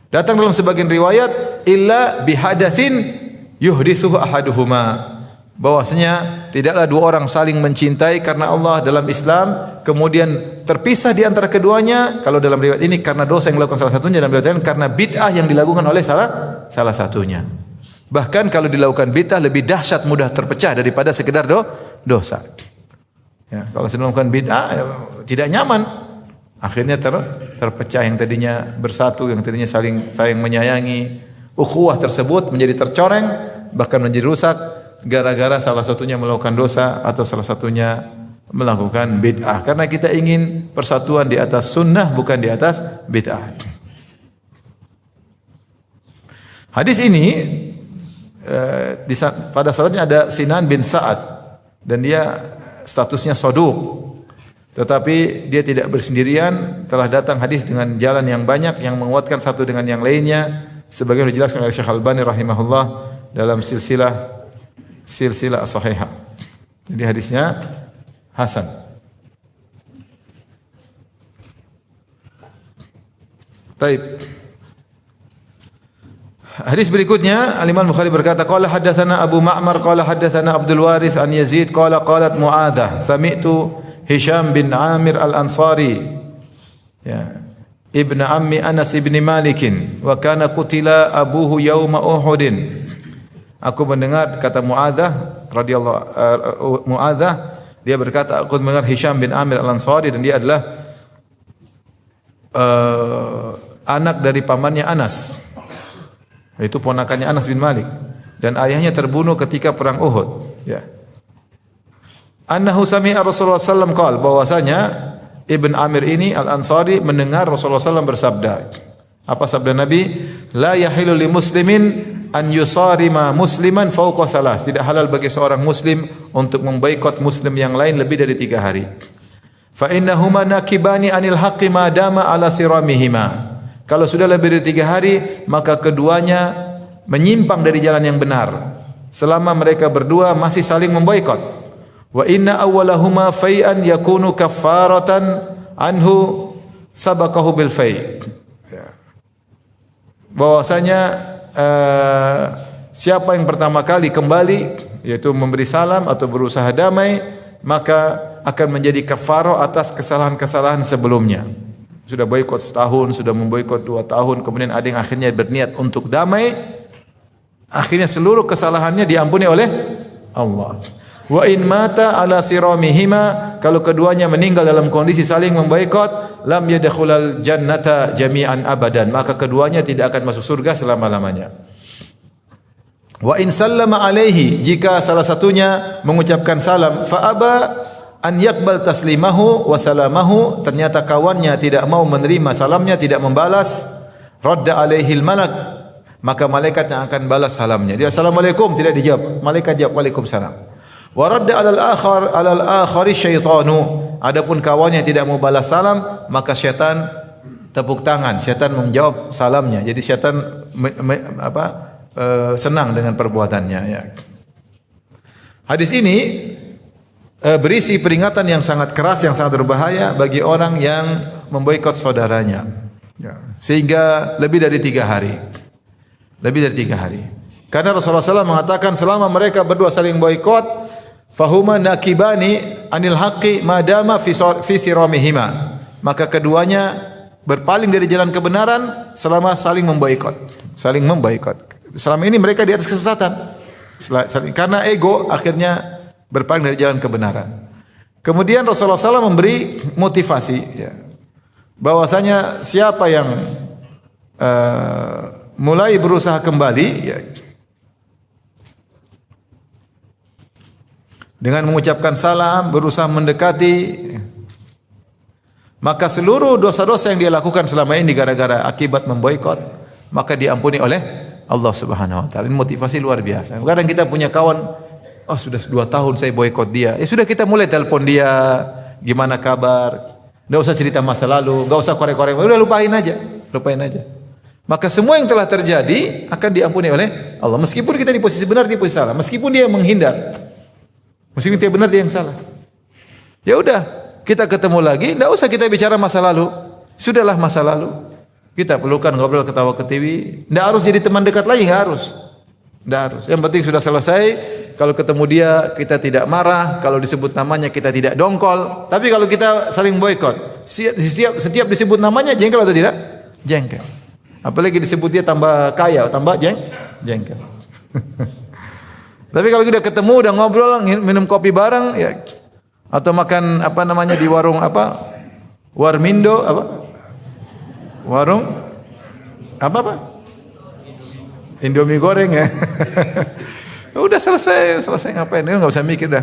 Datang dalam sebagian riwayat illa bihadatsin yuhdithuhu ahaduhuma. Bahwasanya tidaklah dua orang saling mencintai karena Allah dalam Islam kemudian terpisah di antara keduanya. Kalau dalam riwayat ini karena dosa yang dilakukan salah satunya, dalam riwayat lain karena bid'ah yang dilakukan oleh salah satunya. Bahkan kalau dilakukan bid'ah lebih dahsyat, mudah terpecah daripada sekedar dosa. Ya, kalau sedang melakukan bid'ah tidak nyaman, akhirnya terpecah. Yang tadinya bersatu, yang tadinya saling menyayangi, ukhuwah tersebut menjadi tercoreng, bahkan menjadi rusak gara-gara salah satunya melakukan dosa atau salah satunya melakukan bid'ah. Karena kita ingin persatuan di atas sunnah, bukan di atas bid'ah. Hadis ini pada saatnya ada Sinan bin Sa'ad dan dia statusnya saduq, tetapi dia tidak bersendirian. Telah datang hadis dengan jalan yang banyak yang menguatkan satu dengan yang lainnya, sebagaimana dijelaskan oleh Syekh Albani rahimahullah dalam silsilah as-sahihah. Jadi hadisnya hasan. Baik. Hadis berikutnya Al-Imam Bukhari berkata qala hadatsana Abu Ma'mar qala hadatsana Abdul Warith an Yazid qala qalat Mu'adzah sami'tu Hisham bin Amir Al-Ansari ya ibn ammi Anas ibn Malik wa kana qutila abuhu yauma Uhudin. Aku mendengar, kata Mu'adzah radhiyallahu Mu'adzah, dia berkata aku mendengar Hisham bin Amir Al-Ansari dan dia adalah anak dari pamannya Anas. Itu ponakannya Anas bin Malik dan ayahnya terbunuh ketika perang Uhud, ya. Annahu sami'a Rasulullah sallallahu alaihi wasallam qala, bahwasanya Ibn Amir ini Al-Ansari mendengar Rasulullah sallallahu bersabda. Apa sabda Nabi? La yahilu li muslimin an yusarima musliman fawqa salas. Tidak halal bagi seorang muslim untuk memboikot muslim yang lain lebih dari 3 hari. Fa innahuma nakibani anil haqqi ma dama ala siramihima. Kalau sudah lebih dari 3 hari, maka keduanya menyimpang dari jalan yang benar selama mereka berdua masih saling memboikot. Wa inna awwalahuma fai'an yakunu kaffaratan anhu sabaqahu bil fai'. Bahwasanya siapa yang pertama kali kembali, yaitu memberi salam atau berusaha damai, maka akan menjadi kafarah atas kesalahan-kesalahan sebelumnya. Sudah boikot setahun, sudah memboikot 2 tahun, kemudian ada yang akhirnya berniat untuk damai, akhirnya seluruh kesalahannya diampuni oleh Allah. Wa in mata ala siramihima, kalau keduanya meninggal dalam kondisi saling memboikot, lam yadkhulal jannata jami'an abadan, maka keduanya tidak akan masuk surga selama-lamanya. Wa in sallama alaihi, jika salah satunya mengucapkan salam, fa aba an yaqbal taslimahu wa salamahu, ternyata kawannya tidak mau menerima salamnya, tidak membalas, radda alaihil malak, maka malaikat yang akan balas salamnya. Dia assalamualaikum, tidak dijawab, malaikat jawab waalaikumsalam. Wa radda alal akhari syaitanu, adapun kawannya tidak mau balas salam, maka syaitan tepuk tangan, syaitan menjawab salamnya. Jadi syaitan senang dengan perbuatannya, ya. Hadis ini berisi peringatan yang sangat keras, yang sangat berbahaya bagi orang yang memboikot saudaranya, ya. Sehingga lebih dari 3 hari. Lebih dari 3 hari. Karena Rasulullah SAW mengatakan selama mereka berdua saling boikot, fahuma nakibani anil haqqi madama fi siramihima, maka keduanya berpaling dari jalan kebenaran selama saling memboikot. Saling memboikot. Selama ini mereka di atas kesesatan. Karena ego akhirnya berpaling dari jalan kebenaran. Kemudian Rasulullah SAW memberi motivasi, ya, bahwasanya siapa yang mulai berusaha kembali, ya, dengan mengucapkan salam, berusaha mendekati, maka seluruh dosa-dosa yang dia lakukan selama ini gara-gara akibat memboikot, maka diampuni oleh Allah Subhanahu wa taala. Ini motivasi luar biasa. Kadang kita punya kawan, oh sudah 2 tahun saya boikot dia. Ya sudah, kita mulai telepon dia, gimana kabar? Enggak usah cerita masa lalu, enggak usah korek-korek, udah lupain aja. Maka semua yang telah terjadi akan diampuni oleh Allah. Meskipun kita di posisi benar, di posisi salah, meskipun dia menghindar, meskipun dia benar, dia yang salah. Ya udah, kita ketemu lagi, enggak usah kita bicara masa lalu. Sudahlah masa lalu. Kita pelukan, ngobrol, ketawa ketiwi. Enggak harus jadi teman dekat lagi, enggak harus. Enggak harus. Yang penting sudah selesai. Kalau ketemu dia kita tidak marah, kalau disebut namanya kita tidak dongkol. Tapi kalau kita saling boikot, setiap disebut namanya jengkel atau tidak? Jengkel. Apalagi disebut dia tambah kaya, tambah jengkel. Tapi kalau kita ketemu udah ngobrol, minum kopi bareng, ya, atau makan di warung Warmindo warung Indomie goreng, ya. Udah selesai ngapain? Enggak usah mikir dah.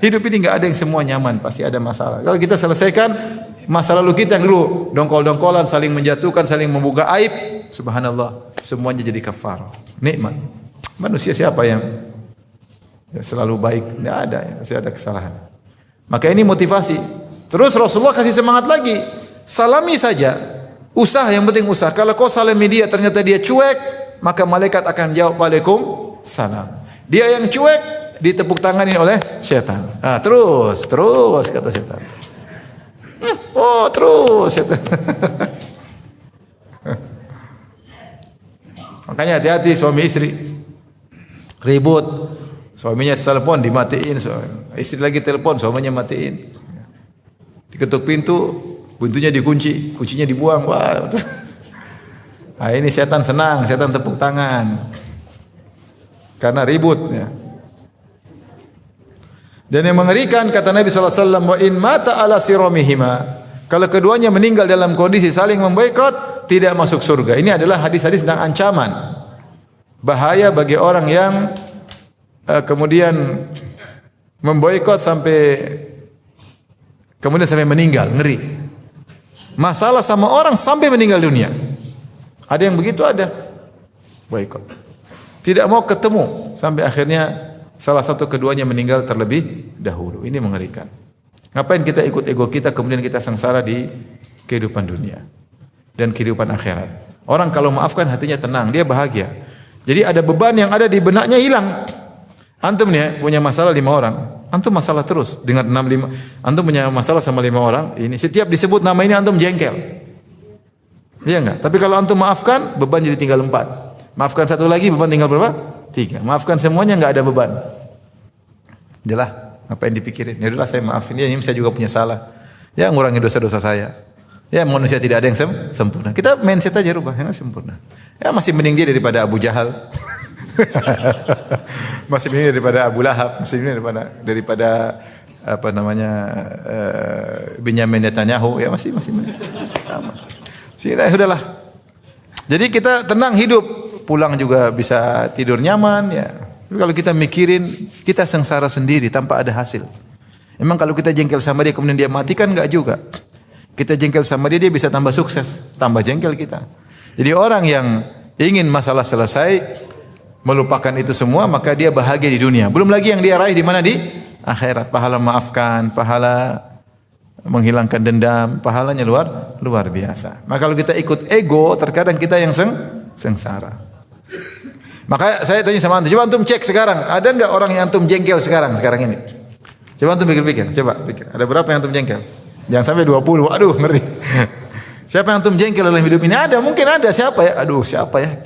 Hidup ini enggak ada yang semua nyaman, pasti ada masalah. Kalau kita selesaikan masa lalu kita yang dulu dongkol-dongkolan, saling menjatuhkan, saling membuka aib, subhanallah, semuanya jadi kafarah. Nikmat. Manusia siapa yang selalu baik? Tidak ada, ya. Pasti ada kesalahan. Maka ini motivasi. Terus Rasulullah kasih semangat lagi. Salami saja. Usaha, yang penting usaha. Kalau kau salami dia ternyata dia cuek, maka malaikat akan jawab waalaikumsalam. Dia yang cuek ditepuk tanganin oleh setan. Terus kata setan. Terus setan. Makanya hati-hati suami istri. Ribut. Suaminya telepon dimatiin, istri lagi telepon, suaminya matiin. Diketuk pintunya dikunci, kuncinya dibuang. Wah. Nah, ini setan senang, setan tepuk tangan. Karena ribut, ya. Dan yang mengerikan kata Nabi sallallahu alaihi wasallam, wa in mata ala siramihima, kalau keduanya meninggal dalam kondisi saling memboikot, tidak masuk surga. Ini adalah hadis-hadis tentang ancaman bahaya bagi orang yang kemudian memboikot sampai meninggal, ngeri. Masalah sama orang sampai meninggal dunia. Ada yang begitu, ada boikot. Tidak mau ketemu sampai akhirnya salah satu keduanya meninggal terlebih dahulu. Ini mengerikan. Ngapain kita ikut ego kita kemudian kita sengsara di kehidupan dunia dan kehidupan akhirat. Orang kalau maafkan hatinya tenang, dia bahagia. Jadi ada beban yang ada di benaknya hilang. Antum nih punya masalah 5 orang. Antum masalah terus dengan 6 5. Antum punya masalah sama 5 orang, ini setiap disebut nama ini antum jengkel. Iya enggak? Tapi kalau antum maafkan, beban jadi tinggal 4. Maafkan satu lagi, beban tinggal berapa? 3. Maafkan semuanya, enggak ada beban. Jelas, apa yang dipikirin? Ya udahlah saya maafin, ya ini saya juga punya salah. Ya ngurangi dosa-dosa saya. Ya manusia tidak ada yang sempurna. Kita mindset aja rubah, yang sempurna. Ya masih mending dia daripada Abu Jahal. Masih mending daripada Abu Lahab, masih mending daripada apa namanya Benyamin Netanyahu, ya masih mending. Ya sudahlah. Jadi kita tenang hidup, pulang juga bisa tidur nyaman ya. Tapi kalau kita mikirin, kita sengsara sendiri tanpa ada hasil. Emang kalau kita jengkel sama dia kemudian dia mati kan enggak juga. Kita jengkel sama dia, dia bisa tambah sukses, tambah jengkel kita. Jadi orang yang ingin masalah selesai, melupakan itu semua, maka dia bahagia di dunia. Belum lagi yang dia raih di mana? Di akhirat. Pahala maafkan, pahala menghilangkan dendam, pahalanya luar biasa. Maka kalau kita ikut ego, terkadang kita yang sengsara. Maka saya tanya sama antum, coba antum cek sekarang, ada enggak orang yang antum jengkel sekarang ini? Coba antum pikir-pikir, coba pikir. Ada berapa yang antum jengkel? Jangan sampai 20. Aduh, ngeri. Siapa yang antum jengkel dalam hidup ini? Ada, mungkin ada. Siapa ya? Aduh, siapa ya?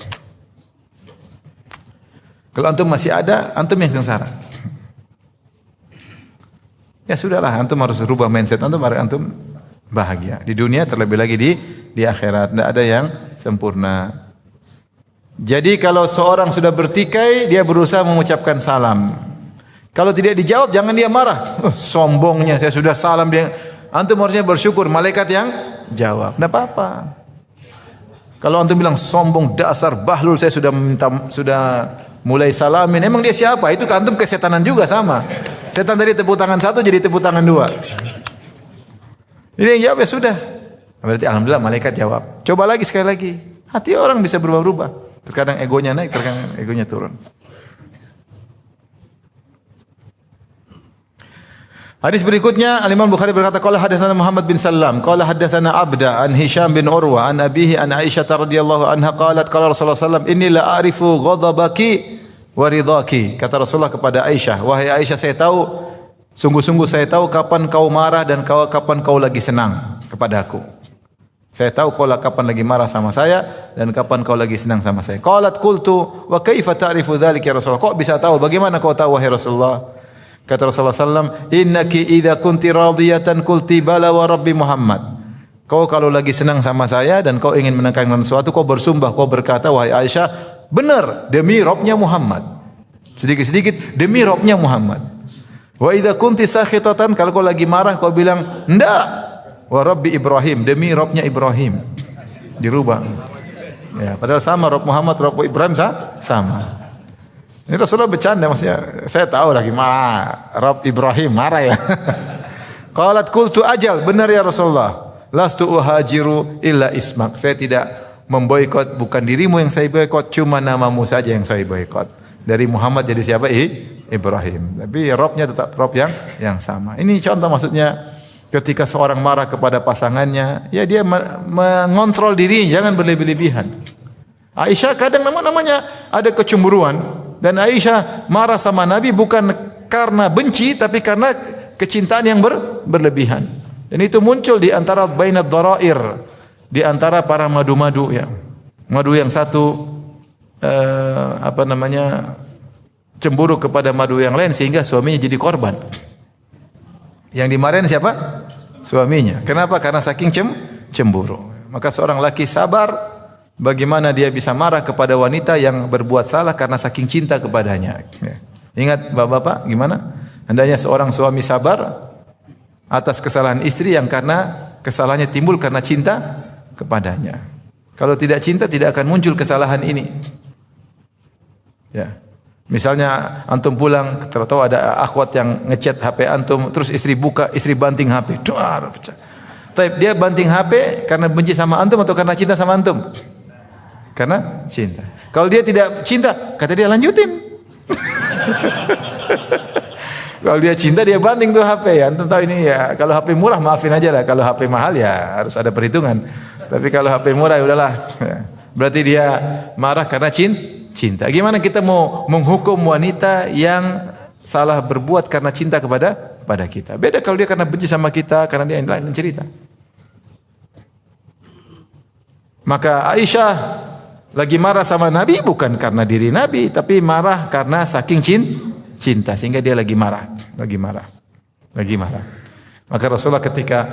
Kalau antum masih ada, antum yang sengsara. Ya sudahlah, antum harus rubah mindset antum, antum bahagia. Di dunia terlebih lagi di akhirat. Tidak ada yang sempurna. Jadi kalau seorang sudah bertikai, dia berusaha mengucapkan salam. Kalau tidak dijawab, jangan dia marah. Sombongnya, saya sudah salam dia. Antum harusnya bersyukur, malaikat yang jawab. Tidak apa-apa. Kalau antum bilang sombong, dasar bahlul, saya sudah mulai salamin. Emang dia siapa? Itu antum kesetanan juga sama. Setan tadi tepuk tangan 1 jadi tepuk tangan 2. Ini yang jawab ya sudah. Berarti alhamdulillah malaikat jawab. Coba lagi sekali lagi. Hati orang bisa berubah-ubah. Terkadang egonya naik, terkadang egonya turun. Hadis berikutnya Al-Imam Bukhari berkata qala hadatsana Muhammad bin Sallam qala hadatsana Abda an Hisham bin Urwa an abihi an Aisyah radhiyallahu anha qalat qala Rasulullah sallallahu alaihi wasallam inni la a'rifu ghadabaki wa ridaki. Kata Rasulullah kepada Aisyah, wahai Aisyah, saya tahu, sungguh-sungguh saya tahu kapan kau marah dan kapan kau lagi senang kepadaku. Saya tahu kau kapan lagi marah sama saya dan kapan kau lagi senang sama saya. Qalat qultu wa kaifa ta'rifu dzalika ya Rasulullah? Kok bisa tahu? Bagaimana kau tahu wahai Rasulullah? Kata Rasulullah sallallahu innaki idza kunti radiyatan qulti bala wa rabbi Muhammad. Kau kalau lagi senang sama saya dan kau ingin menekankan sesuatu, kau bersumpah, kau berkata, wahai Aisyah, benar demi Rabbnya Muhammad. Sedikit-sedikit demi Rabbnya Muhammad. Wa idza kunti sakhitatan, kalau kau lagi marah kau bilang, enggak, wa rabbi Ibrahim, demi Rabbnya Ibrahim. Dirubah. Ya, padahal sama Rabb Muhammad, Rabb Ibrahim sama. Ini Rasulullah bercanda, maksudnya saya tahu lagi marah, Rabb Ibrahim marah ya. Qalat qultu ajal, benar ya Rasulullah. Lastu uhajiru illa ismak. Saya tidak memboikot, bukan dirimu yang saya boikot, cuma namamu saja yang saya boikot. Dari Muhammad jadi siapa? Ibrahim. Tapi Rabbnya tetap Rabb yang sama. Ini contoh maksudnya ketika seorang marah kepada pasangannya, ya dia mengontrol dirinya, jangan berlebih-lebihan. Aisyah kadang namanya ada kecemburuan. Dan Aisyah marah sama Nabi bukan karena benci, tapi karena kecintaan yang berlebihan. Dan itu muncul di antara bainad dharair, di antara para madu-madu ya. Madu yang satu cemburu kepada madu yang lain sehingga suaminya jadi korban. Yang dimarahin siapa? Suaminya. Kenapa? Karena saking cemburu. Maka seorang laki sabar. Bagaimana dia bisa marah kepada wanita yang berbuat salah karena saking cinta kepadanya. Ingat bapak-bapak gimana? Hendaknya seorang suami sabar atas kesalahan istri yang karena kesalahannya timbul karena cinta kepadanya. Kalau tidak cinta tidak akan muncul kesalahan ini. Ya. Misalnya antum pulang, tahu ada akhwat yang ngechat HP antum, terus istri buka, istri banting HP. Duar, pecah. Tapi dia banting HP karena benci sama antum atau karena cinta sama antum? Karena cinta. Kalau dia tidak cinta, kata dia lanjutin. Kalau dia cinta dia banting tuh HP ya. Antum tahu ini ya. Kalau HP murah maafin aja lah. Kalau HP mahal ya harus ada perhitungan. Tapi kalau HP murah ya udahlah. Berarti dia marah karena cinta. Gimana kita mau menghukum wanita yang salah berbuat karena cinta kepada kita. Beda kalau dia karena benci sama kita, karena dia lain cerita. Maka Aisyah lagi marah sama Nabi bukan karena diri Nabi, tapi marah karena saking cinta sehingga dia lagi marah. Maka Rasulullah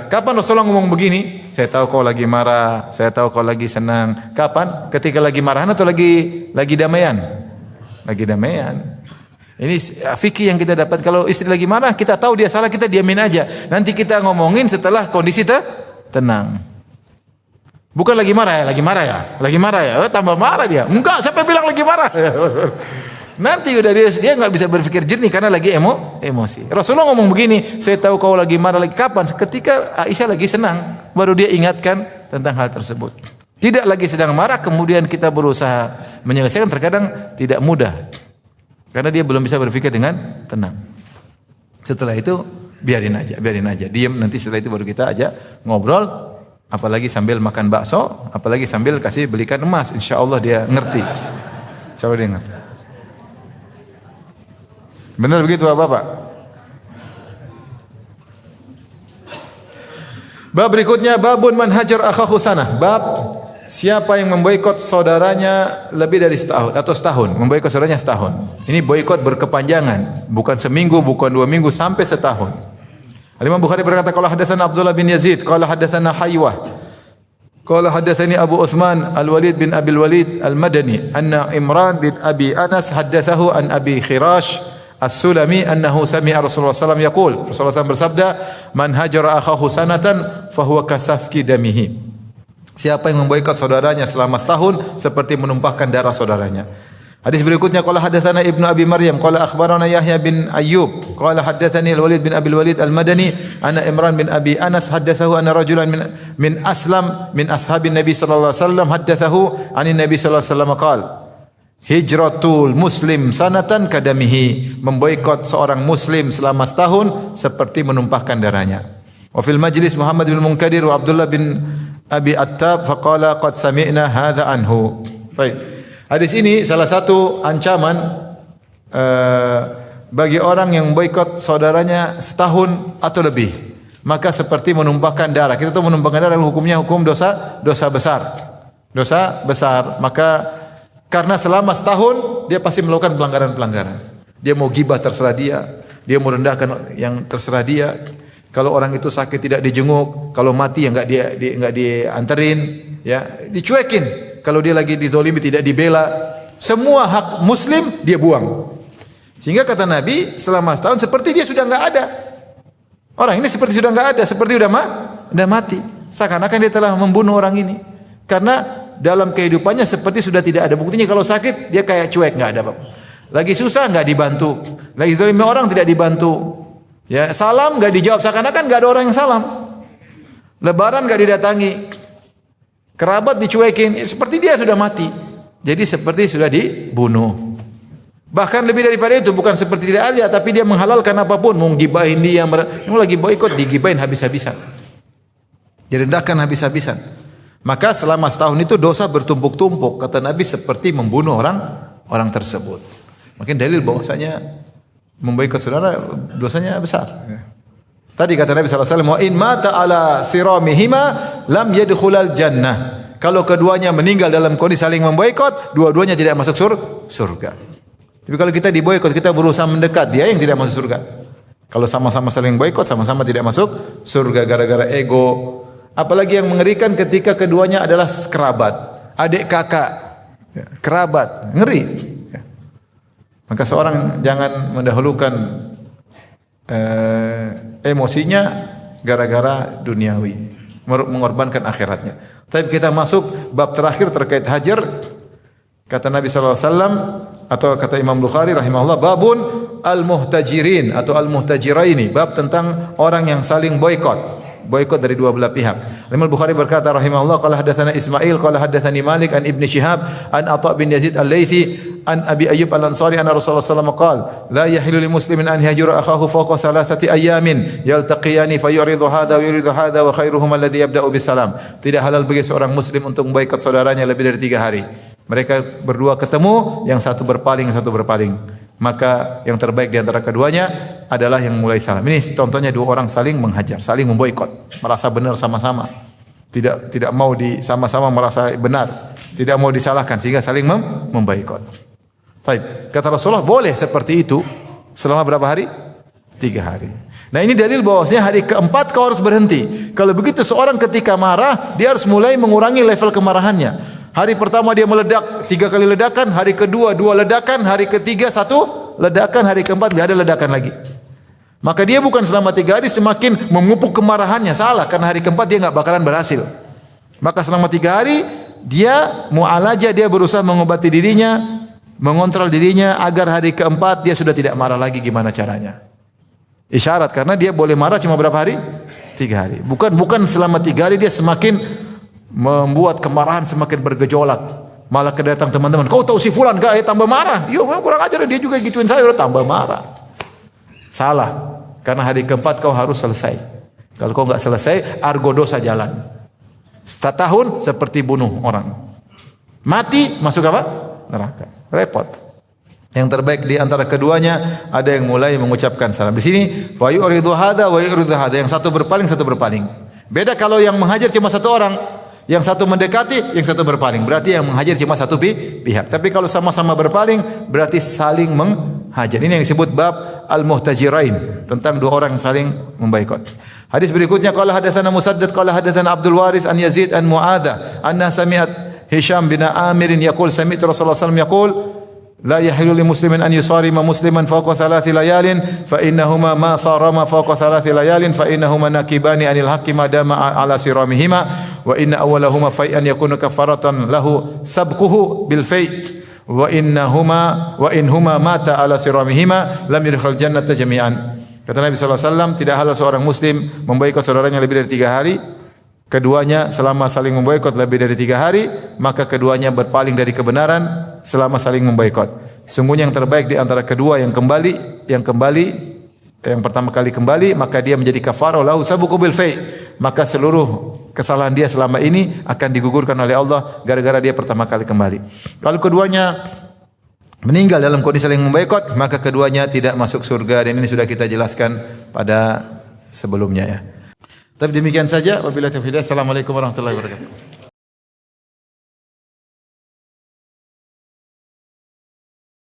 kapan Rasulullah ngomong begini? Saya tahu kau lagi marah, saya tahu kau lagi senang. Kapan? Ketika lagi marahan atau lagi damaian? Lagi damaian. Ini fikih yang kita dapat. Kalau istri lagi marah, kita tahu dia salah, kita diamin aja. Nanti kita ngomongin setelah kondisi tenang. Bukan lagi marah ya. Tambah marah dia. Enggak, siapa bilang lagi marah? Nanti udah dia nggak bisa berpikir jernih karena lagi emosi. Rasulullah ngomong begini, saya tahu kau lagi marah lagi. Kapan? Ketika Aisyah lagi senang, baru dia ingatkan tentang hal tersebut. Tidak lagi sedang marah, kemudian kita berusaha menyelesaikan, terkadang tidak mudah. Karena dia belum bisa berpikir dengan tenang. Setelah itu biarin aja. Diam, nanti setelah itu baru kita ajak ngobrol. Apalagi sambil makan bakso, apalagi sambil kasih belikan emas, insya Allah dia ngerti. Insya Allah dia ngerti. Benar begitu Bapak? Bab berikutnya, babun man hajar akhahu sanah. Bab siapa yang memboikot saudaranya lebih dari setahun atau setahun, memboikot saudaranya setahun. Ini boikot berkepanjangan, bukan seminggu, bukan 2 minggu, sampai setahun. Al-Imam Bukhari berkata, qala hadatsana Abdullah bin Yazid, qala hadatsana Haywah, qala hadatsani Abu Uthman Al-Walid bin Abi Al-Walid Al-Madani, anna Imran bin Abi Anas haddatsahu an Abi Khirash As-Sulami annahu sami'a Rasulullah sallallahu alaihi wasallam yaqul. Rasulullah SAW bersabda, "Man hajara akhahu sanatan fahuwa kasafki damihi." Siapa yang memboikot saudaranya selama setahun seperti menumpahkan darah saudaranya. Hadis berikutnya, qala hadatsana Ibnu Abi Maryam qala akhbarana Yahya bin Ayyub qala hadatsani Al-Walid bin Abi Al-Walid Al-Madani anna Imran bin Abi Anas haddatsahu anna rajulan min Aslam min ashabin Nabi sallallahu alaihi wasallam haddatsahu anin Nabi sallallahu alaihi wasallam qala hijratul muslim sanatan kadamihi, memboikot seorang muslim selama setahun seperti menumpahkan darahnya. Wa fil majlis Muhammad bin Munkadir wa Abdullah bin Abi Attab faqala qad sami'na hadza anhu. Baik. Hadis ini salah satu ancaman bagi orang yang boikot saudaranya setahun atau lebih. Maka seperti menumpahkan darah. Kita tahu menumpahkan darah hukumnya hukum dosa besar. Dosa besar. Maka karena selama setahun dia pasti melakukan pelanggaran-pelanggaran. Dia mau gibah terserah dia mau rendahkan yang terserah dia. Kalau orang itu sakit tidak dijenguk, kalau mati ya enggak dianterin, ya, dicuekin. Kalau dia lagi dizalimi tidak dibela. Semua hak muslim dia buang. Sehingga kata Nabi, selama setahun seperti dia sudah enggak ada. Orang ini seperti sudah enggak ada, seperti sudah mati. Seakan-akan dia telah membunuh orang ini. Karena dalam kehidupannya seperti sudah tidak ada. Buktinya kalau sakit dia kayak cuek, enggak ada apa-apa. Lagi susah enggak dibantu. Lagi zalimi orang tidak dibantu. Ya, salam enggak dijawab, seakan-akan enggak ada orang yang salam. Lebaran enggak didatangi. Kerabat dicuekin, seperti dia sudah mati. Jadi seperti sudah dibunuh. Bahkan lebih daripada itu, bukan seperti tidak ada, tapi dia menghalalkan apapun, mau gibahin dia, yang lagi boikot digibahin habis-habisan. Direndahkan habis-habisan. Maka selama setahun itu dosa bertumpuk-tumpuk, kata Nabi, seperti membunuh orang tersebut. Mungkin dalil bahwasanya memboikot saudara dosanya besar. Tadi kata Nabi SAW, wa in mata ala siramihima lam yadkhulal jannah. Kalau keduanya meninggal dalam kondisi saling memboikot, dua-duanya tidak masuk surga. Tapi kalau kita diboikot, kita berusaha mendekat, dia yang tidak masuk surga. Kalau sama-sama saling boikot, sama-sama tidak masuk surga gara-gara ego. Apalagi yang mengerikan ketika keduanya adalah kerabat, adik kakak, kerabat, ngeri. Maka seorang jangan mendahulukan emosinya gara-gara duniawi, mengorbankan akhiratnya. Tapi kita masuk bab terakhir terkait hajar. Kata Nabi sallallahu alaihi wasallam atau kata Imam Bukhari rahimahullah, babun al-muhtajirin atau al-muhtajiraini, bab tentang orang yang saling boikot dari dua belah pihak. Imam Bukhari berkata rahimahullah, qala hadatsana Ismail qala hadatsani Malik an Ibn Shihab an Atha bin Yazid al-Laitsi an Abi Ayyub al-Ansari anna Rasulullah sallallahu alaihi wasallam qala la yahillu lil muslimin an yahjura akhahu fawqa thalathati ayamin yaltaqiyani fayuridu hadha wa yuridu hadha wa khairuhum alladhi yabda'u bisalam. Tidak halal bagi seorang muslim untuk memboikot saudaranya lebih dari 3 hari. Mereka berdua ketemu, yang satu berpaling, yang satu berpaling. maka yang terbaik di antara keduanya adalah yang mulai salam. Ini contohnya dua orang saling menghajar, saling memboikot, merasa benar sama-sama. Tidak mau sama-sama merasa benar, tidak mau disalahkan sehingga saling memboikot. Baik, kata Rasulullah boleh seperti itu selama berapa hari? 3 hari. Nah, ini dalil bahwasanya hari keempat kau harus berhenti. Kalau begitu seorang ketika marah, dia harus mulai mengurangi level kemarahannya. Hari pertama dia meledak 3 kali ledakan, hari kedua 2 ledakan, hari ketiga 1 ledakan, hari keempat enggak ada ledakan lagi. Maka dia bukan selama 3 hari semakin memupuk kemarahannya, salah, karena hari keempat dia enggak bakalan berhasil. Maka selama 3 hari dia mu'alajah, dia berusaha mengobati dirinya, mengontrol dirinya agar hari keempat dia sudah tidak marah lagi. Gimana caranya? Isyarat, karena dia boleh marah cuma berapa hari? 3 hari. Bukan selama 3 hari dia semakin membuat kemarahan semakin bergejolak. Malah kedatang teman-teman, kau tahu si fulan enggak? Tambah marah. Yo, memang kurang ajar, dia juga gituin saya, udah tambah marah. Salah. Karena hari keempat kau harus selesai. Kalau kau enggak selesai, argo dosa jalan. Setahun seperti bunuh orang. Mati masuk apa? Neraka. Repot. Yang terbaik di antara keduanya ada yang mulai mengucapkan salam. Di sini wa yuridu hada wa yuridu hada. Yang satu berpaling, satu berpaling. Beda kalau yang menghajar cuma satu orang. Yang satu mendekati, yang satu berpaling. Berarti yang menghajar cuma satu pihak. Tapi kalau sama-sama berpaling, berarti saling menghajar. Ini yang disebut bab al-muhtajirain, tentang dua orang yang saling memboikot. Hadis berikutnya, qala hadatsana Musaddad qala hadatsana Abdul Warith an Yazid an Muadza anna sami'at Hisham bin Amir yaqul sami'tu Rasulullah sallallahu alaihi wasallam yaqul la yahilu li muslimin an yusarima musliman fawqa 3 layalin fa innahuma ma sarama fawqa 3 layalin fa innahuma nakibani anil haqqi ma dama ala siramihima wa inna awwalahuma fa an yakuna kafaratan lahu sabquhu bil fai wa in huma mata ala siramihima lam yadkhul jannata jami'an. Kata Nabi sallallahu alaihi wasallam, tidak halal seorang muslim memboikot saudaranya lebih dari 3 hari. Keduanya selama saling memboikot lebih dari 3 hari, maka keduanya berpaling dari kebenaran selama saling memboikot. Sungguhnya yang terbaik di antara kedua yang pertama kali kembali, maka dia menjadi kafarah lahu sabuqu bil fai. Maka seluruh kesalahan dia selama ini akan digugurkan oleh Allah gara-gara dia pertama kali kembali. Kalau keduanya meninggal dalam kondisi saling memboikot, maka keduanya tidak masuk surga, dan ini sudah kita jelaskan pada sebelumnya ya. Tapi demikian saja, wabillahi taufiq. Assalamualaikum warahmatullahi wabarakatuh.